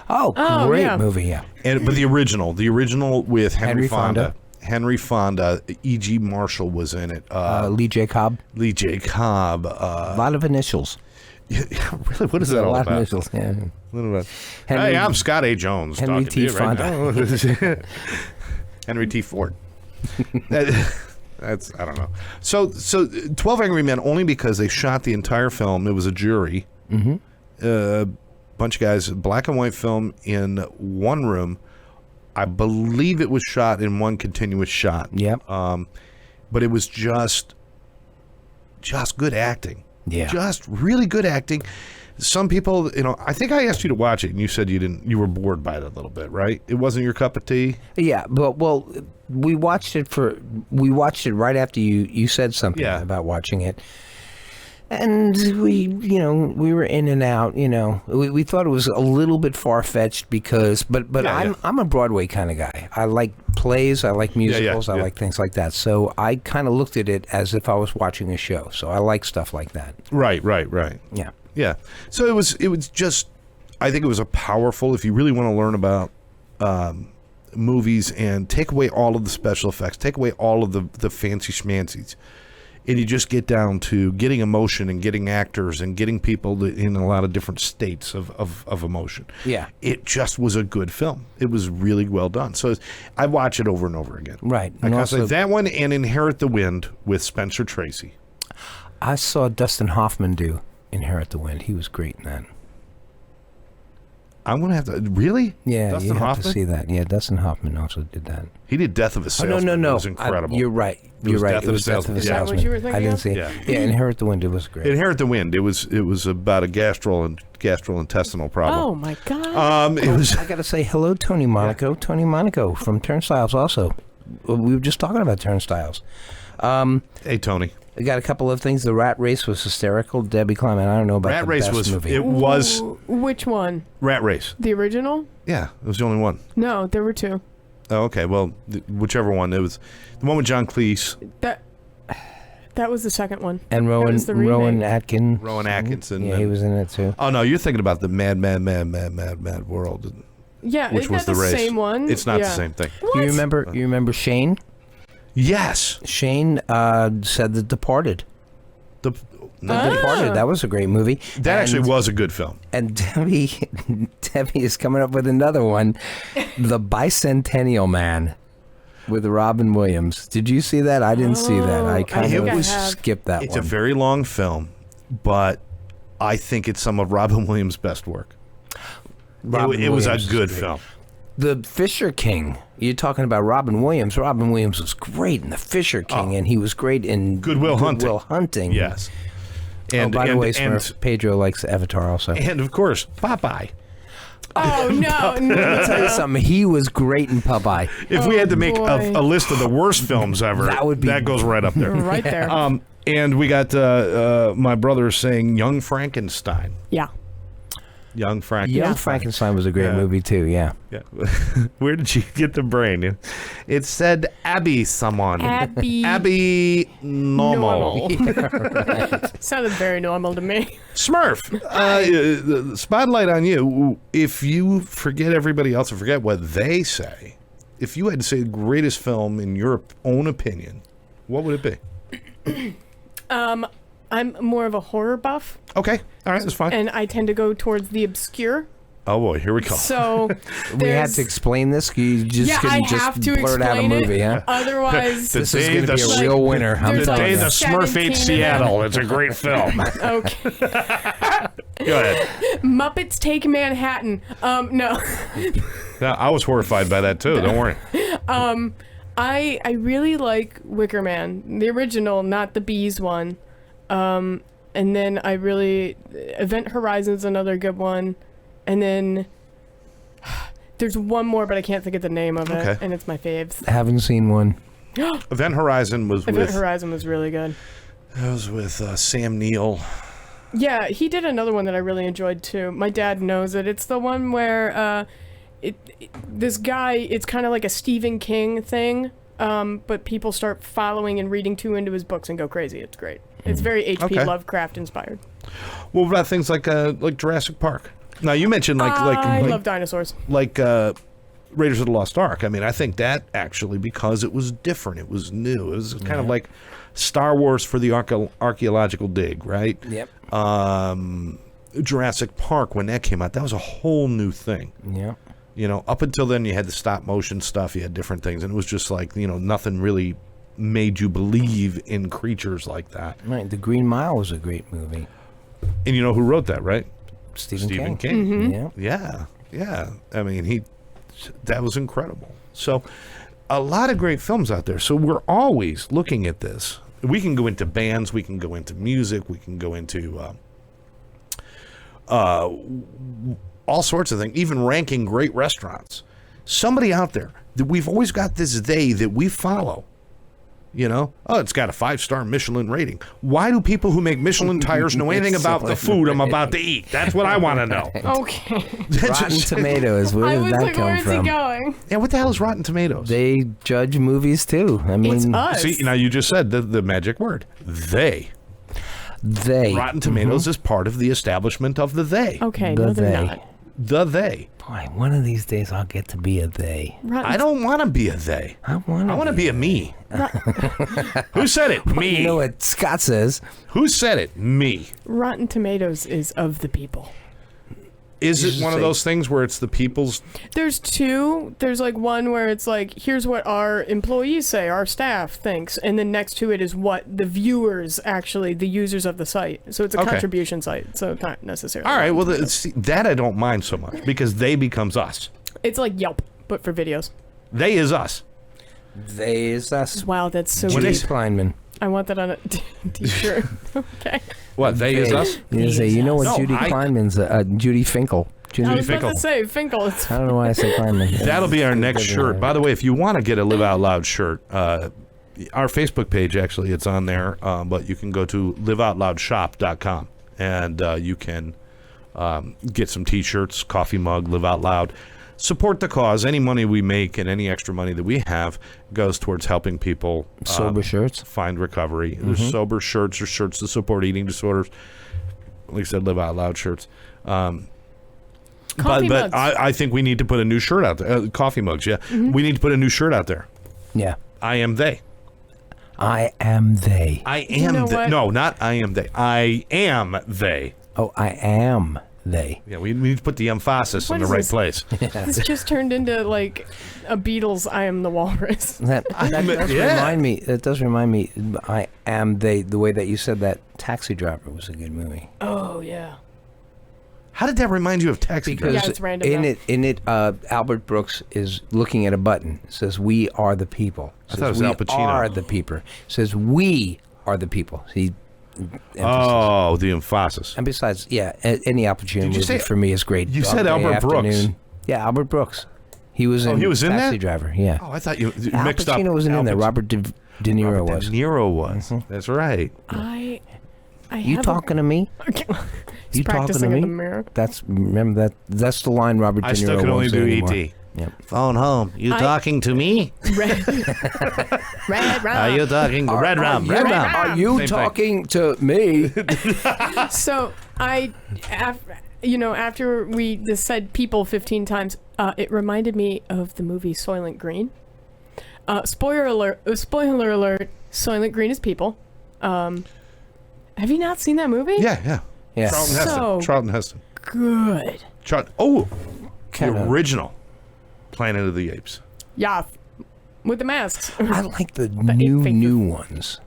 Oh, Oh, great yeah. movie, yeah. But the original with Henry Henry Fonda. Fonda. Henry Fonda, E.G. Marshall was in it. Lee J. Cobb. Lee J. Cobb. A lot of initials. Really, what is that a all lot about? of initials, yeah. What about? Henry- Hey, I'm Scott A. Jones. Henry talking T. to you right Fonda. now. Henry T. Ford. That's I don't know. So 12 Angry Men only because they shot the entire film. It was a jury. Mm-hmm. Bunch of guys, black and white film in one room. I believe it was shot in one continuous shot. Yep. But it was just good acting. Yeah. Just really good acting. Some people, I think I asked you to watch it, and you said you were bored by it a little bit, right? It wasn't your cup of tea. Yeah, but we watched it right after you said something Yeah. about watching it. And we were in and out, we thought it was a little bit far-fetched because but Yeah, I'm a Broadway kind of guy. I like plays, I like musicals, I yeah. like things like that. So I kind of looked at it as if I was watching a show. So I like stuff like that. Right. Yeah. Yeah. So it was just, I think it was a powerful, if you really want to learn about movies and take away all of the special effects, take away all of the fancy schmancies, and you just get down to getting emotion and getting actors and getting people in a lot of different states of emotion. Yeah. It just was a good film. It was really well done. So I watch it over and over again. Right. I And constantly, also- that one and Inherit the Wind with Spencer Tracy. I saw Dustin Hoffman do Inherit the Wind. He was great in that. I'm going to have to, really? Yeah, Dustin you have Hoffman? to see that. Yeah, Dustin Hoffman also did that. He did Death of a Oh, Salesman. no. It was incredible. You're right. was You're right. Death It of a was Death of Salesman. a Is that Salesman. what you were thinking I didn't of? see it. Yeah. Yeah, Inherit the Wind. It was great. Inherit the Wind. It was about a gastrointestinal problem. Oh my god. It was. I got to say hello, Tony Monaco. Tony Monaco from Turnstiles also. We were just talking about Turnstiles. Hey Tony. I got a couple of things. The Rat Race was hysterical. Debbie Kleiman, I don't know about Rat the Race best was movie. it was Which one? Rat Race. The original? Yeah, it was the only one. No, there were two. Oh, okay. Well, whichever one. It was the one with John Cleese, That was the second one. And That Rowan was the remake. Rowan Atkin. Rowan Atkinson. Yeah, he was in it too. Oh no, you're thinking about the Mad World, Yeah, which isn't was that the race. same one? It's not Yeah. the same thing. What? You remember Shane? Yes. Shane said The Departed. The Departed. That was a great movie. that actually was a good film. And Debbie is coming up with another one, The Bicentennial Man, with Robin Williams. Did you see that? I didn't see that. I kind think I of have. skipped that It's one. a very long film, but I think it's some of Robin Williams' best work. Robin It was a Williams is good great. film. The Fisher King. You're talking about Robin Williams. Robin Williams was great in The Fisher King, and he was great in Good Will Hunting. Yes. And by the way, Smurf, Pedro likes Avatar also. and of course, Popeye. Oh, no. Let me tell you something. He was great in Popeye. If we had to make boy. a list of the worst films ever, that goes right up there. Right there. And we got my brother saying Young Frankenstein. Yeah. Young Frankenstein. Young Frankenstein was a great Yeah. movie too. Yeah. Yeah. Where did you get the brain? It said Abby someone. Abby normal. Sounded very normal to me. Smurf, the spotlight on you. If you forget everybody else and forget what they say, if you had to say the greatest film in your own opinion, what would it be? I'm more of a horror buff, Okay. All right. That's fine. and I tend to go towards the obscure. Oh, boy. Here we go. So We had there's- to explain this. You just Yeah, I couldn't just have to blurt out a explain movie, it. huh? Otherwise, This is Day going to be the- a real winner. I'm There's The telling Day you. the Smurf 17 ate of them. Seattle. It's a great film. okay. Go ahead. Muppets Take Manhattan. No. Yeah, I was horrified by that, too. Don't worry. I really like Wicker Man, the original, not the Bees one. And then I really Event Horizon's another good one, and then there's one more, but I can't think of the name of it, Okay. and it's my faves. Haven't seen one. Event Horizon was Event Horizon was really good. Sam Neill. Yeah, he did another one that I really enjoyed too. My dad knows it. It's the one where this guy, it's kind of like a Stephen King thing, but people start following and reading too into his books and go crazy. It's great. It's very H.P. Okay. Lovecraft inspired. What about things like Jurassic Park? Now you mentioned I love dinosaurs. Raiders of the Lost Ark. I mean, I think that actually, because it was different, it was new. It was kind of like Star Wars for the archaeological dig, right? Yep. Jurassic Park, when that came out, that was a whole new thing. Yeah. You know, up until then, you had the stop motion stuff, you had different things, and it was just like, nothing really made you believe in creatures like that. Right. The Green Mile was a great movie. And you know who wrote that, right? Stephen King. Yeah. Yeah. I mean, that was incredible. So, a lot of great films out there. So, we're always looking at this. We can go into bands, we can go into music, we can go into all sorts of things, even ranking great restaurants. Somebody out there, that we've always got this they that we follow. It's got a 5-star Michelin rating. Why do people who make Michelin tires know anything about the food I'm about to eat? That's what I want to know. Okay. Rotten Tomatoes. Where I did was that like, come where's from? he going? Yeah, what the hell is Rotten Tomatoes? They judge movies too. I mean, It's us. See, now you just said the magic word. They. they. Rotten Tomatoes is part of the establishment of the they. Okay, The no, they're they. not. The they. Boy, one of these days I'll get to be a they. Rotten I don't want to be a they. I want I want to be a me. Who said it? Me. You know what Scott says? Who said it? Me. Rotten Tomatoes is of the people. Is You it just one of say- those things where it's the people's? There's two. There's like one where it's like, here's what our employees say, our staff thinks, and then next to it is what the viewers actually, the users of the site. So it's a Okay. contribution site. So it's not necessarily. All right. Well, see, that I don't mind so much because they becomes us. It's like Yelp, but for videos. They is us. They is us. Wow, that's so Judy deep. Kleinman. I want that on a t-shirt. Okay. What? They is us. You say, you know what No, Judy Kleinman's? Judy Finkel. Judy I was about Finkel. to say Finkel. It's I don't know why I say Kleinman. That'll be our next shirt. By the way, if you want to get a Live Out Loud shirt, our Facebook page, actually, it's on there, but you can go to liveoutloudshop.com and you can get some T-shirts, coffee mug, Live Out Loud. Support the cause. Any money we make and any extra money that we have goes towards helping people Sober shirts. find recovery. There's sober shirts or shirts to support eating disorders. Like I said, Live Out Loud shirts. Coffee But mugs. I think we need to put a new shirt out there. Coffee mugs, yeah. We need to put a new shirt out there. Yeah. I am they. I am they. I am know they. what? No, not I am they. I am they. Oh, I am they. Yeah, we need to put the emphasis What in the is right this? place. This just turned into like a Beatles "I Am the Walrus." That does yeah. remind me. That does remind me. I am they. The way that you said that, Taxi Driver was a good movie. Oh yeah. How did that remind you of Taxi Because Driver? Yeah, it's random in now. it, Albert Brooks is looking at a button. It says, "We are the people." I thought it was we Al Pacino. are the people. It says, "We are the people." He. Emphasis. Oh, the emphasis. And besides, yeah, any Al Pacino Did you movie say- for me is great. you Dog said Day Albert Brooks. Afternoon. Yeah, Albert Brooks. He was in. he was in Taxi that? Driver. Yeah. Oh, I thought you Al mixed up. Pacino wasn't Al in there. Pac- Robert De Niro Robert was. De Niro was. That's right. I You have talking to me? He's You talking to practicing in the me? mirror. Remember that. That's the line Robert De I Niro still can only won't say do anymore. ET. Yep. Phone home. You talking to me? Red, red rum. Are you talking to Red Rum? Red Rum. Are you Same thing. talking to me? So after we just said people 15 times, it reminded me of the movie Soylent Green. Spoiler alert! Soylent Green is people. Have you not seen that movie? Yeah. Yeah. Charlton So- Heston. Charlton Heston. Good. The Kinda. original Planet of the Apes. Yeah, with the masks. I like the ape faces. new ones.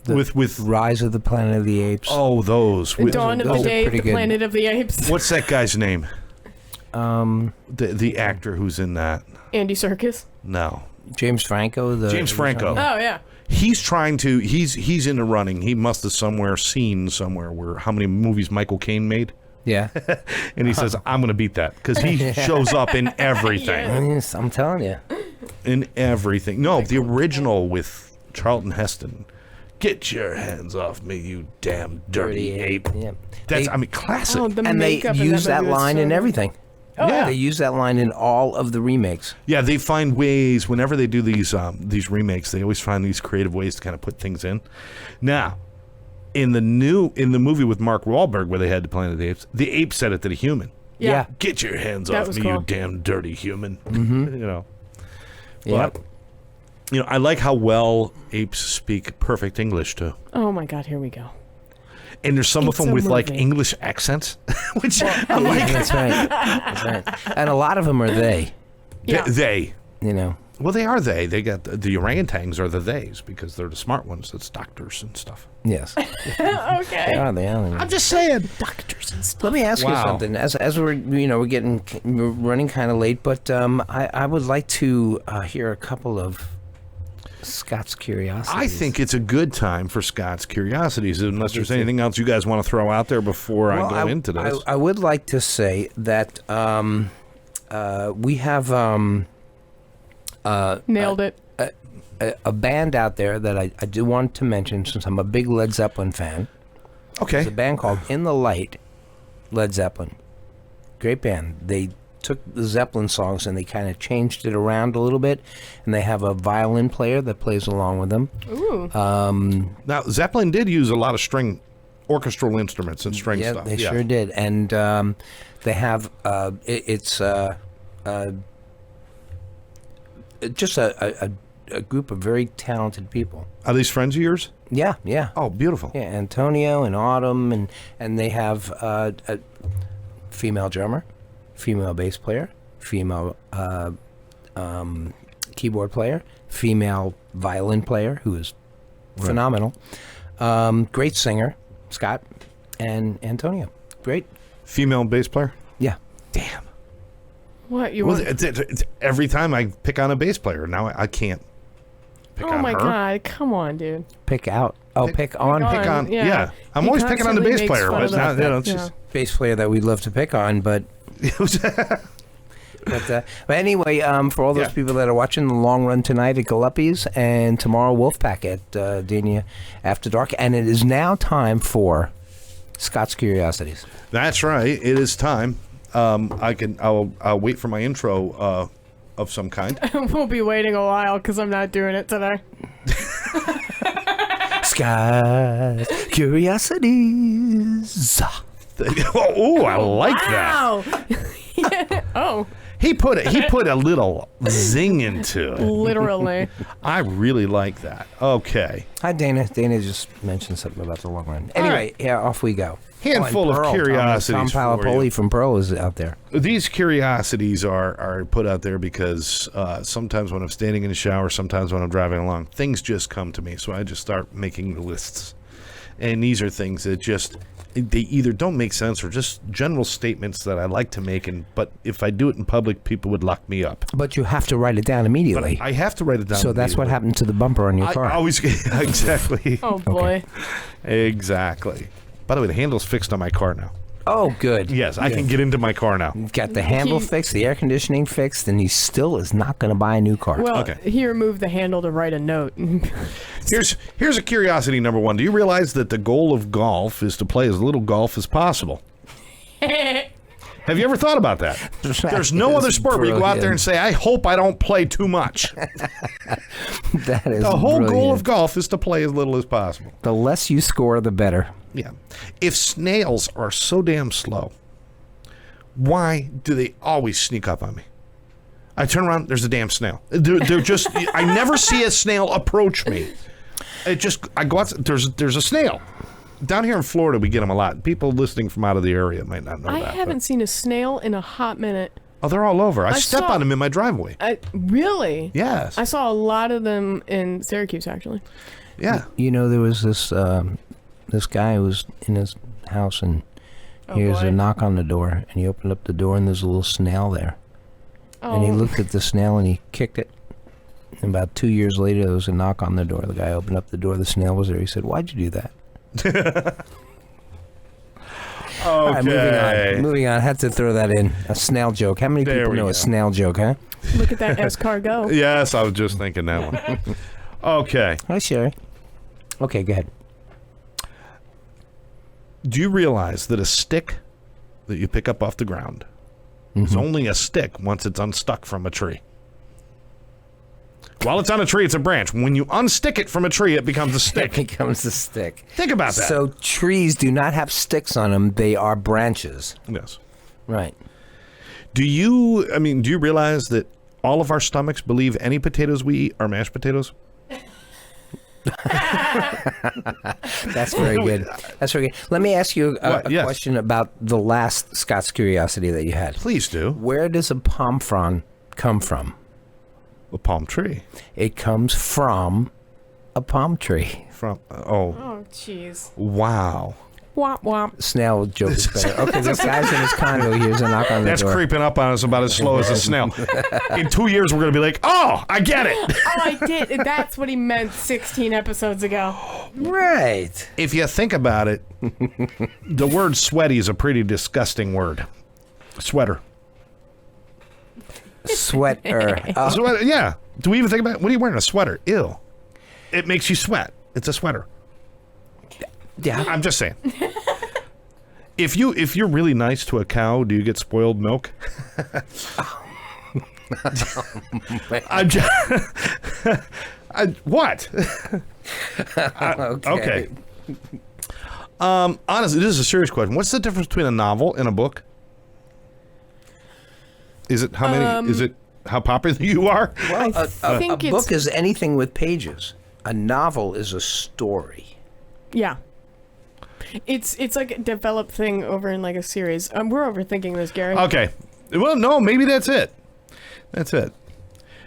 The With Rise of the Planet of the Apes. those. With, Dawn of those the are Day, pretty the good. Planet of the Apes. what's that guy's name? Um, The actor who's in that? Andy Serkis. No. James Franco. James Franco. Oh yeah. He's trying to. He's in the running. He must have seen somewhere where how many movies Michael Caine made, Yeah. and he says I'm going to beat that because he shows up in everything. Yes, I'm telling you. In everything. No, the original with Charlton Heston. Get your hands off me, you damn dirty ape. Yeah. That's They- classic. Oh, the and they makeup in use that movie was line so in good. everything. yeah. They use that line in all of the remakes. Yeah, they find ways whenever they do these remakes. They always find these creative ways to kind of put things in. Now, in the movie with Mark Wahlberg, where they had the Planet of the Apes, the ape said it to the human. Yeah. Get your hands That off was me, cool. you damn dirty human. Yep. But I like how well apes speak perfect English too. Oh my God, here we go. And there's some It's of them a with like movie. English accents, which I like. That's right. That's right. And a lot of them are they. Yeah. They. You know. Well, they are they. They got the orangutans are the theys because they're the smart ones. That's doctors and stuff. Yes. Okay. They are. They are. I'm just saying. Doctors and stuff. Let me ask you Wow. something. As we're we're running kind of late, but I would like to hear a couple of Scott's curiosities. I think it's a good time for Scott's Curiosities, unless there's anything else you guys want to throw out there before I go into this. I would like to say that we have Nailed it. a band out there that I do want to mention since I'm a big Led Zeppelin fan. It's a Okay. band called In the Light, Led Zeppelin. Great band. They took the Zeppelin songs and they kind of changed it around a little bit, and they have a violin player that plays along with them. Ooh. Now, Zeppelin did use a lot of orchestral instruments and string Yeah, stuff. they sure did. And they have it's just a group of very talented people. Are these friends of yours? Yeah, yeah. Oh, beautiful. Yeah, Antonio and Autumn, and they have a female drummer, female bass player, female keyboard player, female violin player who is phenomenal, great singer, Scott, and Antonio. Great. Female bass player? Yeah. Damn. What you Well, want? it's every time I pick on a bass player, now I can't pick Oh on my her. God! Come on, dude. Pick out. Oh, pick on. on. Pick on, Yeah. yeah. I'm He always picking on the constantly bass makes player, fun but of now, that. it's Yeah. just. Bass player that we'd love to pick on, but But anyway, for all those Yeah. people that are watching, the long run tonight at Gillespie's and tomorrow Wolfpack at Dania After Dark. And it is now time for Scott's Curiosities. That's right. It is time. I'll wait for my intro of some kind. We'll be waiting a while because I'm not doing it today. Scott's Curiosities. Oh, I like that. Wow. Yeah. Oh, He put a little zing into it. literally. I really like that. Okay. Hi, Dana. Dana just mentioned something about the long run. Anyway, yeah, off we go. Handful and of Pearl, curiosities Tom for Palapoli you. from Pearl is out there. These curiosities are put out there because sometimes when I'm standing in the shower, sometimes when I'm driving along, things just come to me. So I just start making lists. And these are things that just, they either don't make sense or just general statements that I like to make. But if I do it in public, people would lock me up. But you have to write it down immediately. I have to write it down. So that's what immediately. happened to the bumper on your car. I always exactly. Oh boy. Exactly. By the way, the handle's fixed on my car now. Oh, good. Yes, I can get into my car now. You've got the handle fixed, the air conditioning fixed, and he still is not going to buy a new car. Well, Okay. he removed the handle to write a note. Here's a curiosity number one. Do you realize that the goal of golf is to play as little golf as possible? Have you ever thought about that? There's no That other is sport where you go out there and say, I hope I don't play too much. That is The whole goal brilliant. of golf is to play as little as possible. The less you score, the better. Yeah. If snails are so damn slow, why do they always sneak up on me? I turn around, there's a damn snail. They're just, I never see a snail approach me. I go out, there's a snail. Down here in Florida, we get them a lot. People listening from out of the area might not know I that. but- haven't seen a snail in a hot minute. Oh, they're all over. I step saw- on them in my driveway. Really? Yes. I saw a lot of them in Syracuse, actually. Yeah. You know, there was this guy who was in his house, and Oh, here's boy. a knock on the door, and he opened up the door, and there's a little snail there. Oh. And he looked at the snail, and he kicked it. And about 2 years later, there was a knock on the door. The guy opened up the door. The snail was there. He said, "Why'd you do that?" All right, moving on. Had to throw that in. A snail joke. How many There people we know go. a snail joke, huh? Look at that escargot. Yes, I was just thinking that one. Okay. Hi, Sherry. Okay, go ahead. Do you realize that a stick that you pick up off the ground is only a stick once it's unstuck from a tree? While it's on a tree, it's a branch. When you unstick it from a tree, it becomes a It stick. becomes a stick. Think about that. So trees do not have sticks on them. They are branches. Yes. Right. Do you realize that all of our stomachs believe any potatoes we eat are mashed potatoes? That's very good. That's very good. Let me ask you What? a Yes. question about the last Scott's Curiosity that you had. Please do. Where does a palm frond come from? A palm tree. It comes from a palm tree. Oh, jeez. Wow. Womp womp. Snail joke is better. Okay, this guy's in his condo. Here's a knock on the That's door. creeping up on us about as slow as a snail. In 2 years, we're going to be like, oh, I get it. Oh, I did. That's what he meant 16 episodes ago. Right. If you think about it, the word sweaty is a pretty disgusting word. Sweater. Sweater. Sweater, yeah. Do we even think about it? What are you wearing? A sweater? Ew. It makes you sweat. It's a sweater. Yeah. I'm just saying. If you're really nice to a cow, do you get spoiled milk? I'm just, what? Okay. Honestly, this is a serious question. What's the difference between a novel and a book? Is it how many? Is it how popular you are? Well, I a think it's- book is anything with pages. A novel is a story. Yeah. It's like a developed thing over in like a series. We're overthinking this, Gary. Okay. Well, no, maybe that's it. That's it.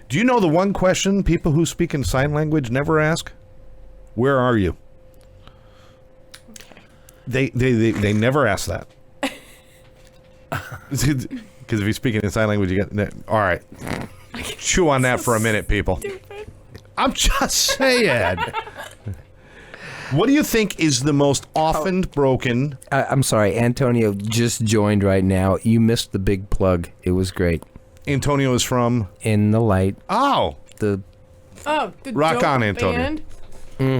Do you know the one question people who speak in sign language never ask? Where are you? They never ask that. Because if you're speaking in sign language, you get all right. Chew on that for a minute, people. I'm just saying. What do you think is the most often broken? I'm sorry, Antonio just joined right now. You missed the big plug. It was great. Antonio is from. In the Light. Oh, The Oh, the Rock dope on, Antonio. band.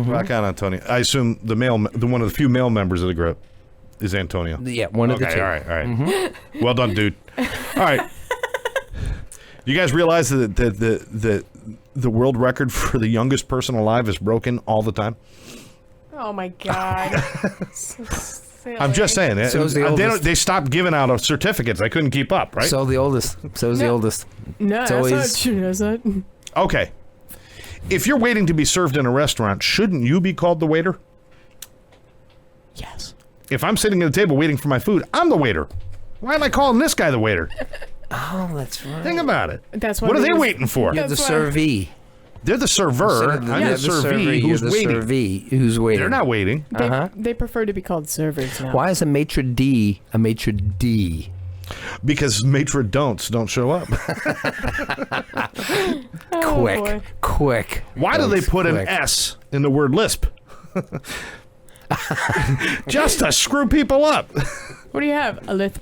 rock on, Antonio. I assume the one of the few male members of the group is Antonio. Yeah, one of the two. All right. Well done, dude. All right. You guys realize that the world record for the youngest person alive is broken all the time? Oh my god. So silly. I'm just saying. So is the oldest. They stopped giving out certificates. I couldn't keep up, right? So the oldest. So is the No. oldest. No, that's always- not true. That's not. Okay. If you're waiting to be served in a restaurant, shouldn't you be called the waiter? Yes. If I'm sitting at a table waiting for my food, I'm the waiter. Why am I calling this guy the waiter? Oh, that's right. Think about it. That's why What are they was- waiting for? You're the That's why- servee. They're the server. I'm You're the servee You're who's the waiting. servee who's waiting. They're not waiting. They prefer to be called servers now. Why is a maitre d' a maitre d'? Because maitre don'ts don't show up. Oh, Quick, boy. quick. Why do they Folks, put an quick. S in the word lisp? Just to screw people up. What do you have? A lisp.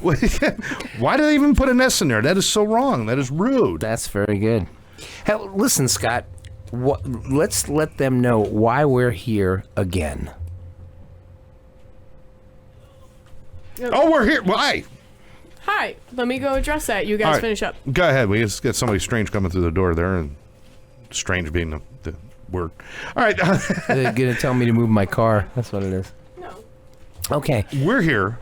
Why do they even put an S in there? That is so wrong. That is rude. That's very good. Hey, listen, Scott. Let's let them know why we're here again. Oh, we're here. Why? Hi. Let me go address that. You All guys right. finish up. Go ahead. We just get somebody strange coming through the door there, and strange being the word. All right. They're gonna tell me to move my car. That's what it is. No. Okay. We're here.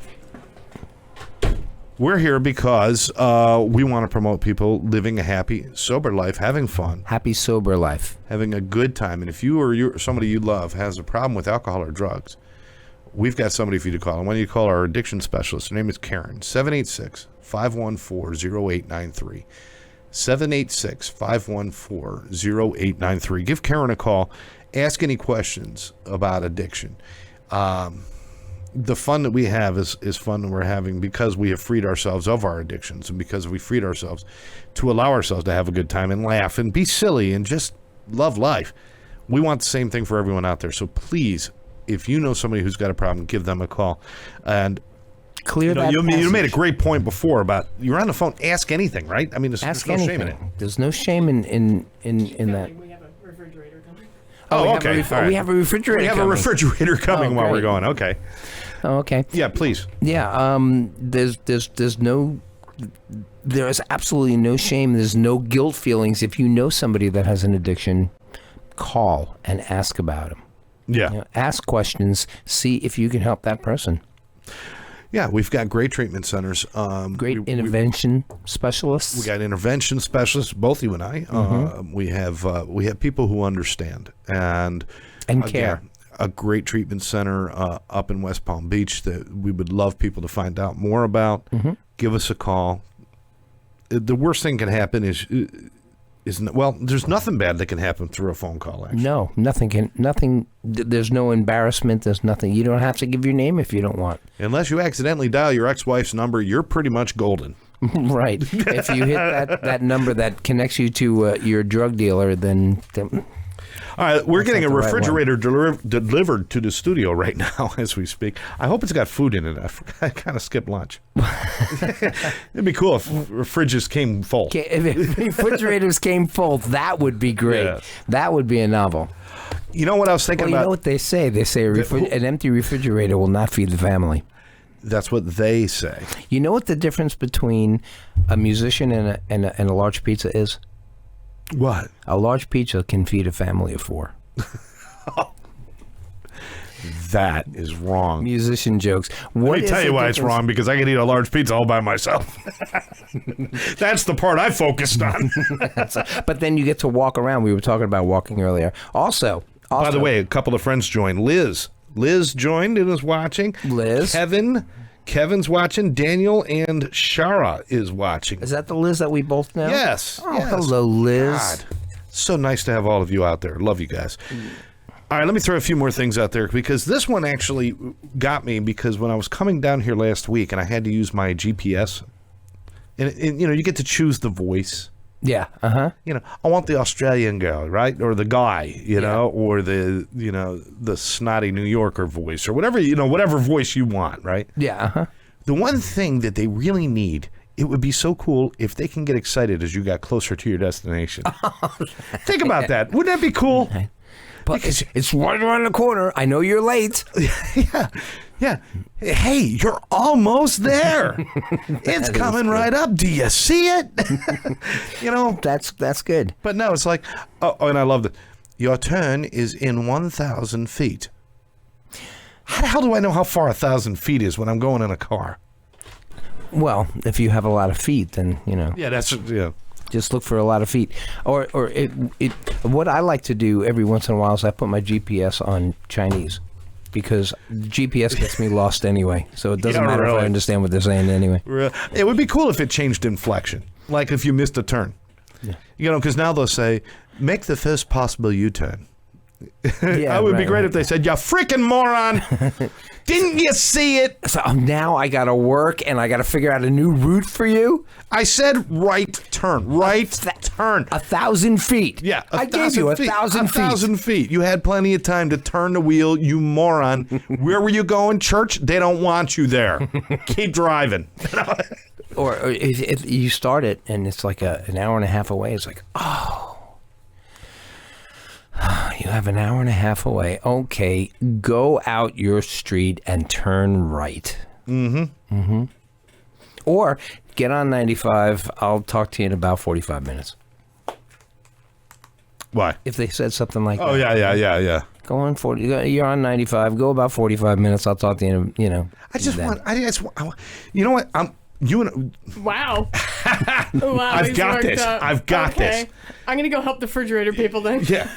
We're here because we want to promote people living a happy, sober life, having fun, Happy sober life. having a good time. And if you or somebody you love has a problem with alcohol or drugs, we've got somebody for you to call. And when you call our addiction specialist, her name is Karen, 786-514-0893. 786-514-0893. Give Karen a call. Ask any questions about addiction. The fun that we have is fun that we're having because we have freed ourselves of our addictions and because we freed ourselves to allow ourselves to have a good time and laugh and be silly and just love life. We want the same thing for everyone out there. So please, if you know somebody who's got a problem, give them a call. And Clear that. you made a passage. great point before about you're on the phone, ask anything, right? I mean, there's Ask no anything. shame in it. There's no shame in that. We have a refrigerator coming. Oh, we okay. Have All right. We have a refrigerator. We have coming. a refrigerator coming Oh, while we're great. going. Okay. Oh, okay. Yeah, please. Yeah. There's no. There is absolutely no shame. There's no guilt feelings. If you know somebody that has an addiction, call and ask about them. Yeah. You know, ask questions. See if you can help that person. Yeah, we've got great treatment centers. Great we- intervention specialists. We got intervention specialists, both you and I. We have people who understand and care. A great treatment center up in West Palm Beach that we would love people to find out more about. Give us a call. The worst thing can happen is there's nothing bad that can happen through a phone call. Actually, No, nothing. There's no embarrassment. There's nothing. You don't have to give your name if you don't want. unless you accidentally dial your ex-wife's number, you're pretty much golden. Right. If you hit that number that connects you to your drug dealer, then All right, we're getting a not the right refrigerator delivered to the studio right now as we speak. I hope it's got food in it. I kind of skipped lunch. It'd be cool if fridges came full. if refrigerators came full, that would be great. Yeah. That would be a novel. You know what I was thinking Well, you about? know what they say? They say an empty refrigerator will not feed the family. That's what they say. You know what the difference between a musician and a large pizza is? What? A large pizza can feed a family of 4. That is wrong. Musician jokes. Let me tell you why it's wrong, because I can eat a large pizza all by myself. That's the part I focused on. But then you get to walk around. We were talking about walking earlier. Also, By the way, a couple of friends joined. Liz joined and is watching. Liz? Kevin's watching. Daniel and Shara is watching. is that the Liz that we both know? Yes. Oh, yes. hello, Liz. God. So nice to have all of you out there. Love you guys. All right, let me throw a few more things out there because this one actually got me because when I was coming down here last week and I had to use my GPS, and you get to choose the voice. Yeah. Uh-huh. I want the Australian girl, right? Or the guy, or the snotty New Yorker voice or whatever, whatever voice you want, right? Yeah. Uh-huh. The one thing that they really need it would be so cool if they can get excited as you got closer to your destination. Think about that. Wouldn't that be cool? But it's right around the corner. I know you're late. Yeah. Hey, you're almost there. It's coming right up. Do you see it? You know, That's good. but no, it's like, oh, and I love that. Your turn is in 1,000 feet. How the hell do I know how far 1,000 feet is when I'm going in a car? Well, if you have a lot of feet, then, Yeah, that's, yeah. just look for a lot of feet. Or what I like to do every once in a while is I put my GPS on Chinese, because GPS gets me lost anyway. So it doesn't Yeah, matter if really. I understand what they're saying anyway. It would be cool if it changed inflection, like if you missed a turn. Yeah. You know, because now they'll say, make the first possible U-turn. Yeah, It would be right, great right. if they said, you freaking moron. Didn't you see it? So now I got to work and I got to figure out a new route for you. I said right turn. Right turn. 1,000 feet. Yeah, I gave you 1,000 feet. 1,000 feet. You had plenty of time to turn the wheel, you moron. Where were you going, church? They don't want you there. Keep driving. Or if you start it and it's like an hour and a half away, it's like, oh, you have an hour and a half away. Okay, go out your street and turn right. Mm-hmm. Or get on 95. I'll talk to you in about 45 minutes. Why? If they said something like Oh, that. yeah. Go on 40. You're on 95. Go about 45 minutes. I'll talk to you. I just then. want, you know what? You and Wow. Wow. I've he's got worked this. up. I've got Okay. this. I'm gonna go help the refrigerator people then. yeah.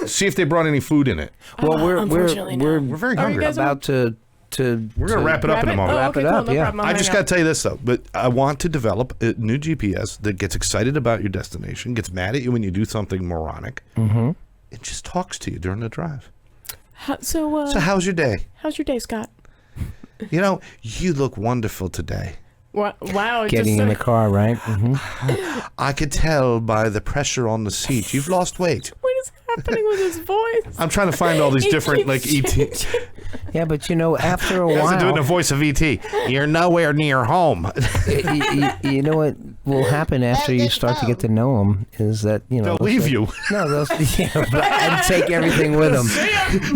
See if they brought any food in it. Well, unfortunately, we're We're very Are you hungry. guys about to We're gonna wrap it up in a moment. Oh, Wrap okay, it cool, up, no yeah. problem. I'll I just hang got out. to tell you this, though, but I want to develop a new GPS that gets excited about your destination, gets mad at you when you do something moronic, and just talks to you during the drive. So So how's your day? how's your day, Scott? You know, you look wonderful today. Wow. it getting just, in the car, right? I could tell by the pressure on the seat. You've lost weight. What is happening with his voice? I'm trying to find all these He different, keeps like, ET. changing. Yeah, but after a He has to do it in the while, voice of ET. You're nowhere near home. you know what will happen after you start to get to know them is that They'll leave you. No, and take everything with them.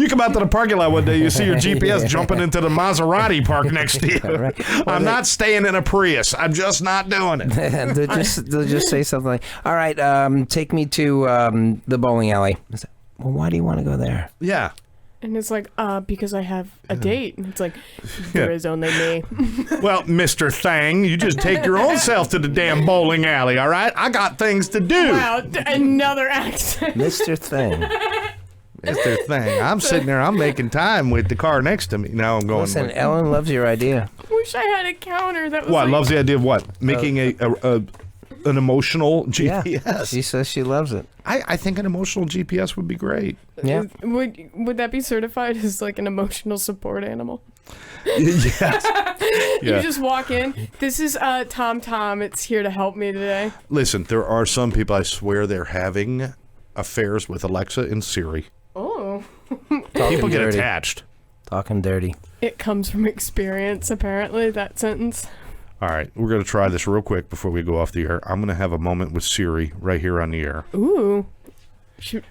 You come out to the parking lot one day, you see your GPS jumping into the Maserati parked next to you. right. I'm not staying in a Prius. I'm just not doing it. And they'll just say something like, "All right, take me to the bowling alley." I said, well, why do you want to go there? Yeah. And it's like, because I have a date. And it's like, there is only me. Well, Mr. Thang, you just take your own self to the damn bowling alley, all right? I got things to do. Wow, another accent. Mr. Thing. Mr. Thang, I'm sitting there, I'm making time with the car next to me. Now I'm going, Listen, Ellen loves your idea. Wish I had a counter that was what, like, loves the idea of what? Making an emotional Yeah, GPS? she says she loves it. I think an emotional GPS would be great. Yeah. Would that be certified as like an emotional support animal? Yes. You Yeah. just walk in. This is Tom. It's here to help me today. Listen, there are some people, I swear, they're having affairs with Alexa and Siri. Oh, People get dirty. attached. Talking dirty. it comes from experience. Apparently, that sentence. All right, we're going to try this real quick before we go off the air. I'm going to have a moment with Siri right here on the air. Ooh. Shoot.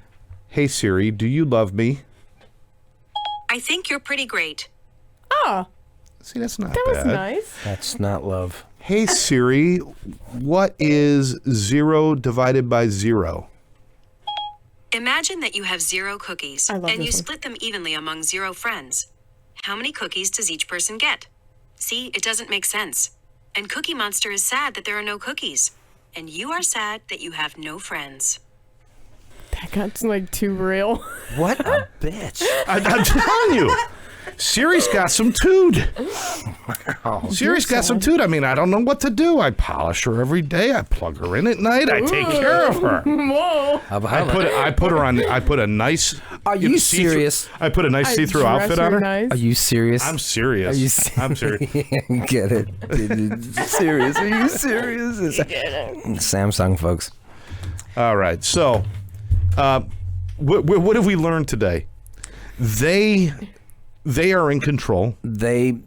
Hey, Siri, do you love me? I think you're pretty great. Ah, See, that's not that bad. was nice. That's not love. Hey, Siri, what is 0 divided by 0? Imagine that you have 0 cookies I love and you this one. split them evenly among 0 friends. How many cookies does each person get? See, it doesn't make sense. And Cookie Monster is sad that there are no cookies. And you are sad that you have no friends. That got like too real. What a bitch. I'm telling you. Siri's got some toot. Siri's got some toot. I mean, I don't know what to do. I polish her every day. I plug her in at night. I take care of her. Whoa. I put her on. I put a nice. Are you see-through- serious? I put a nice see-through outfit on her. Nice. Are you serious? I'm serious. Are you I'm serious. Get it? Serious? Are you serious? Samsung, folks. All right. So, what have we learned today? They are in control. They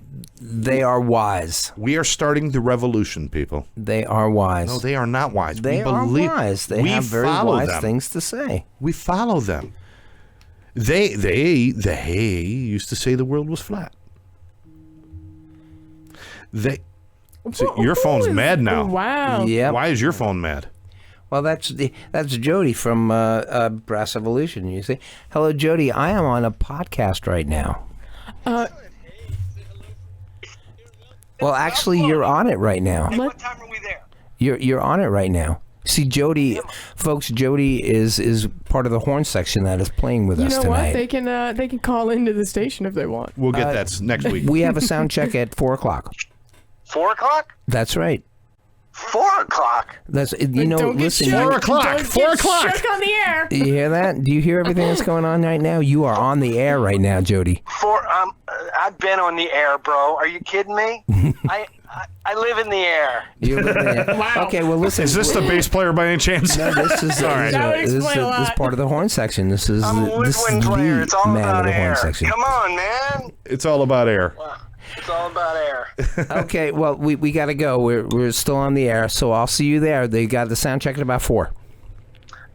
They are wise. We are starting the revolution, people. They are wise. No, they are not wise. They are wise. They we have very follow wise them. things to say. We follow them. They used to say the world was flat. So your phone's mad now. Wow. Yeah. Why is your phone mad? Well, that's Jody from Brass Evolution. You see, hello, Jody. I am on a podcast right now. Well, actually, you're on it right now. What time are we there? You're on it right now. See, Jody, folks. Jody is part of the horn section that is playing with You us know tonight. what? They can call into the station if they want. We'll get that next week. We have a sound check at 4:00. 4 o'clock? That's right. 4 o'clock? That's Don't listen. get shook. 4 o'clock. Don't 4 get o'clock. shook on the air. Do you hear that? Do you hear everything that's going on right now? You are on the air right now, Jody. I've been on the air, bro. Are you kidding me? I live in the air. You're there. Wow. Okay, well, listen. Is this the bass player by any chance? No, this is All right. That would this is explain a this lot. part of the horn section. This is I'm a this is woodwind player. the It's all man of about the horn air. section. Come on, man. It's all about air. It's all about air. Okay, well, we got to go. We're still on the air, so I'll see you there. They got the sound check at about 4.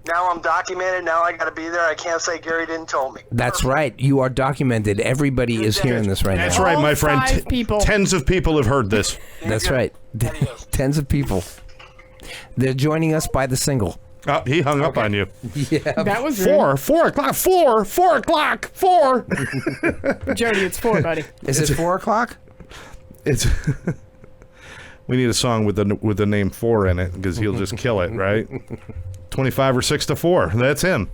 Now I'm documented. Now I got to be there. I can't say Gary didn't tell me. That's right. You are documented. Everybody is hearing this right That's now. right, my All friend. 5 people. Tens of people have heard this. That's right. Tens of people. They're joining us by the single. Oh, he hung up on you. That was rude. 4 o'clock. 4 o'clock. 4. Jody, it's 4, buddy. Is it 4:00? It's. We need a song with the name 4 in it because he'll just kill it, right? 25 or 6 to 4. That's him.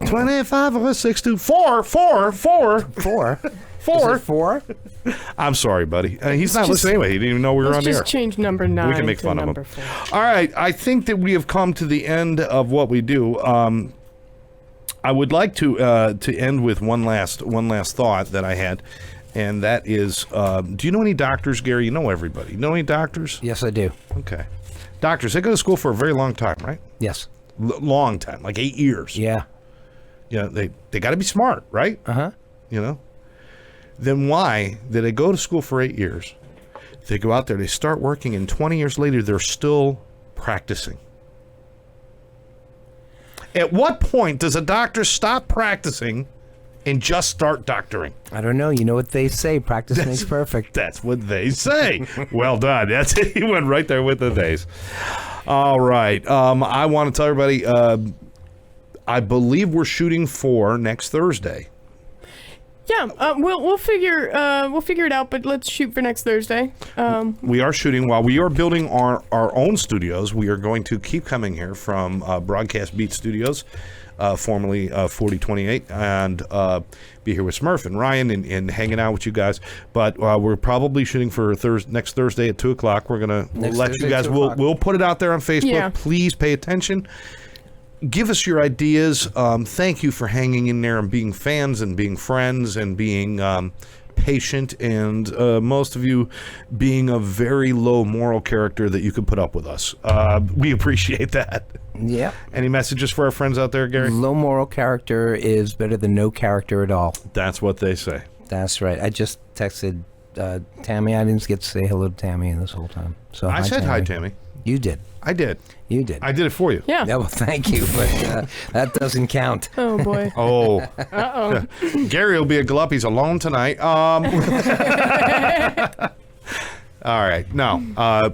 25 or 6 to 4. 4. 4. 4. 4. Is it 4? I'm sorry, buddy. He's not just- listening anyway. He didn't even know we were Let's on the air. just change number 9 We can make to fun of number him. 4. All right. I think that we have come to the end of what we do. I would like to end with one last thought that I had, and that is, do you know any doctors, Gary? You know everybody. You know any doctors? Yes, I do. Okay. Doctors, they go to school for a very long time, right? Yes. Long time, like 8 years. Yeah. You know, they got to be smart, right? Uh-huh. You know? Then why did they go to school for 8 years? They go out there, they start working, and 20 years later, they're still practicing. At what point does a doctor stop practicing and just start doctoring? I don't know. You know what they say, practice makes perfect. That's what they say. Well done. That's it. He went right there with the days. All right. I want to tell everybody, I believe we're shooting for next Thursday. Yeah, we'll figure it out, but let's shoot for next Thursday. We are shooting while we are building our own studios. We are going to keep coming here from Broadcast Beat Studios, formerly 4028, and be here with Smurf and Ryan and hanging out with you guys. But we're probably shooting for next Thursday at 2 o'clock. We'll let Thursday you guys. at 2 o'clock. We'll put it out there on Facebook. Yeah. Please pay attention. Give us your ideas. Thank you for hanging in there and being fans and being friends and being patient, and most of you being a very low moral character that you could put up with us. We appreciate that. Yeah. Any messages for our friends out there, Gary? Low moral character is better than no character at all. That's what they say. That's right. I just texted Tammy. I didn't get to say hello to Tammy this whole time. So I said hi, Tammy. You did. I did. You did. I did it for you. Yeah. Yeah, well, thank you, but that doesn't count. Oh boy. Oh, Uh-oh. Gary will be a glup. He's alone tonight. All right. No.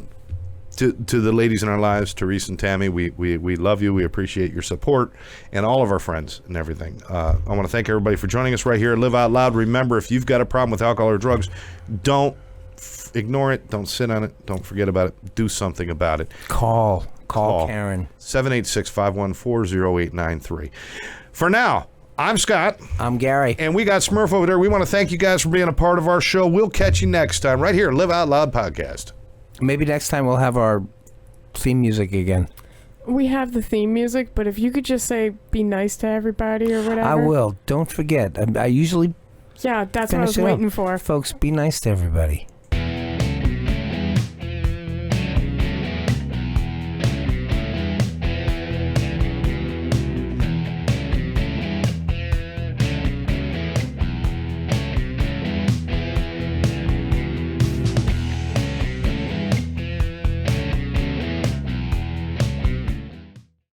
To the ladies in our lives, Therese and Tammy, we love you. We appreciate your support, and all of our friends and everything. I want to thank everybody for joining us right here at Live Out Loud. Remember, if you've got a problem with alcohol or drugs, don't ignore it. Don't sit on it. Don't forget about it. Do something about it. Call Karen. 786-514-0893. For now, I'm Scott, I'm Gary. and we got Smurf over there. We want to thank you guys for being a part of our show. We'll catch you next time right here at Live Out Loud Podcast. Maybe next time we'll have our theme music again. We have the theme music, but if you could just say "be nice to everybody" or whatever. I will. Don't forget. I usually Yeah, that's what I was finish it up. waiting for. Folks, be nice to everybody.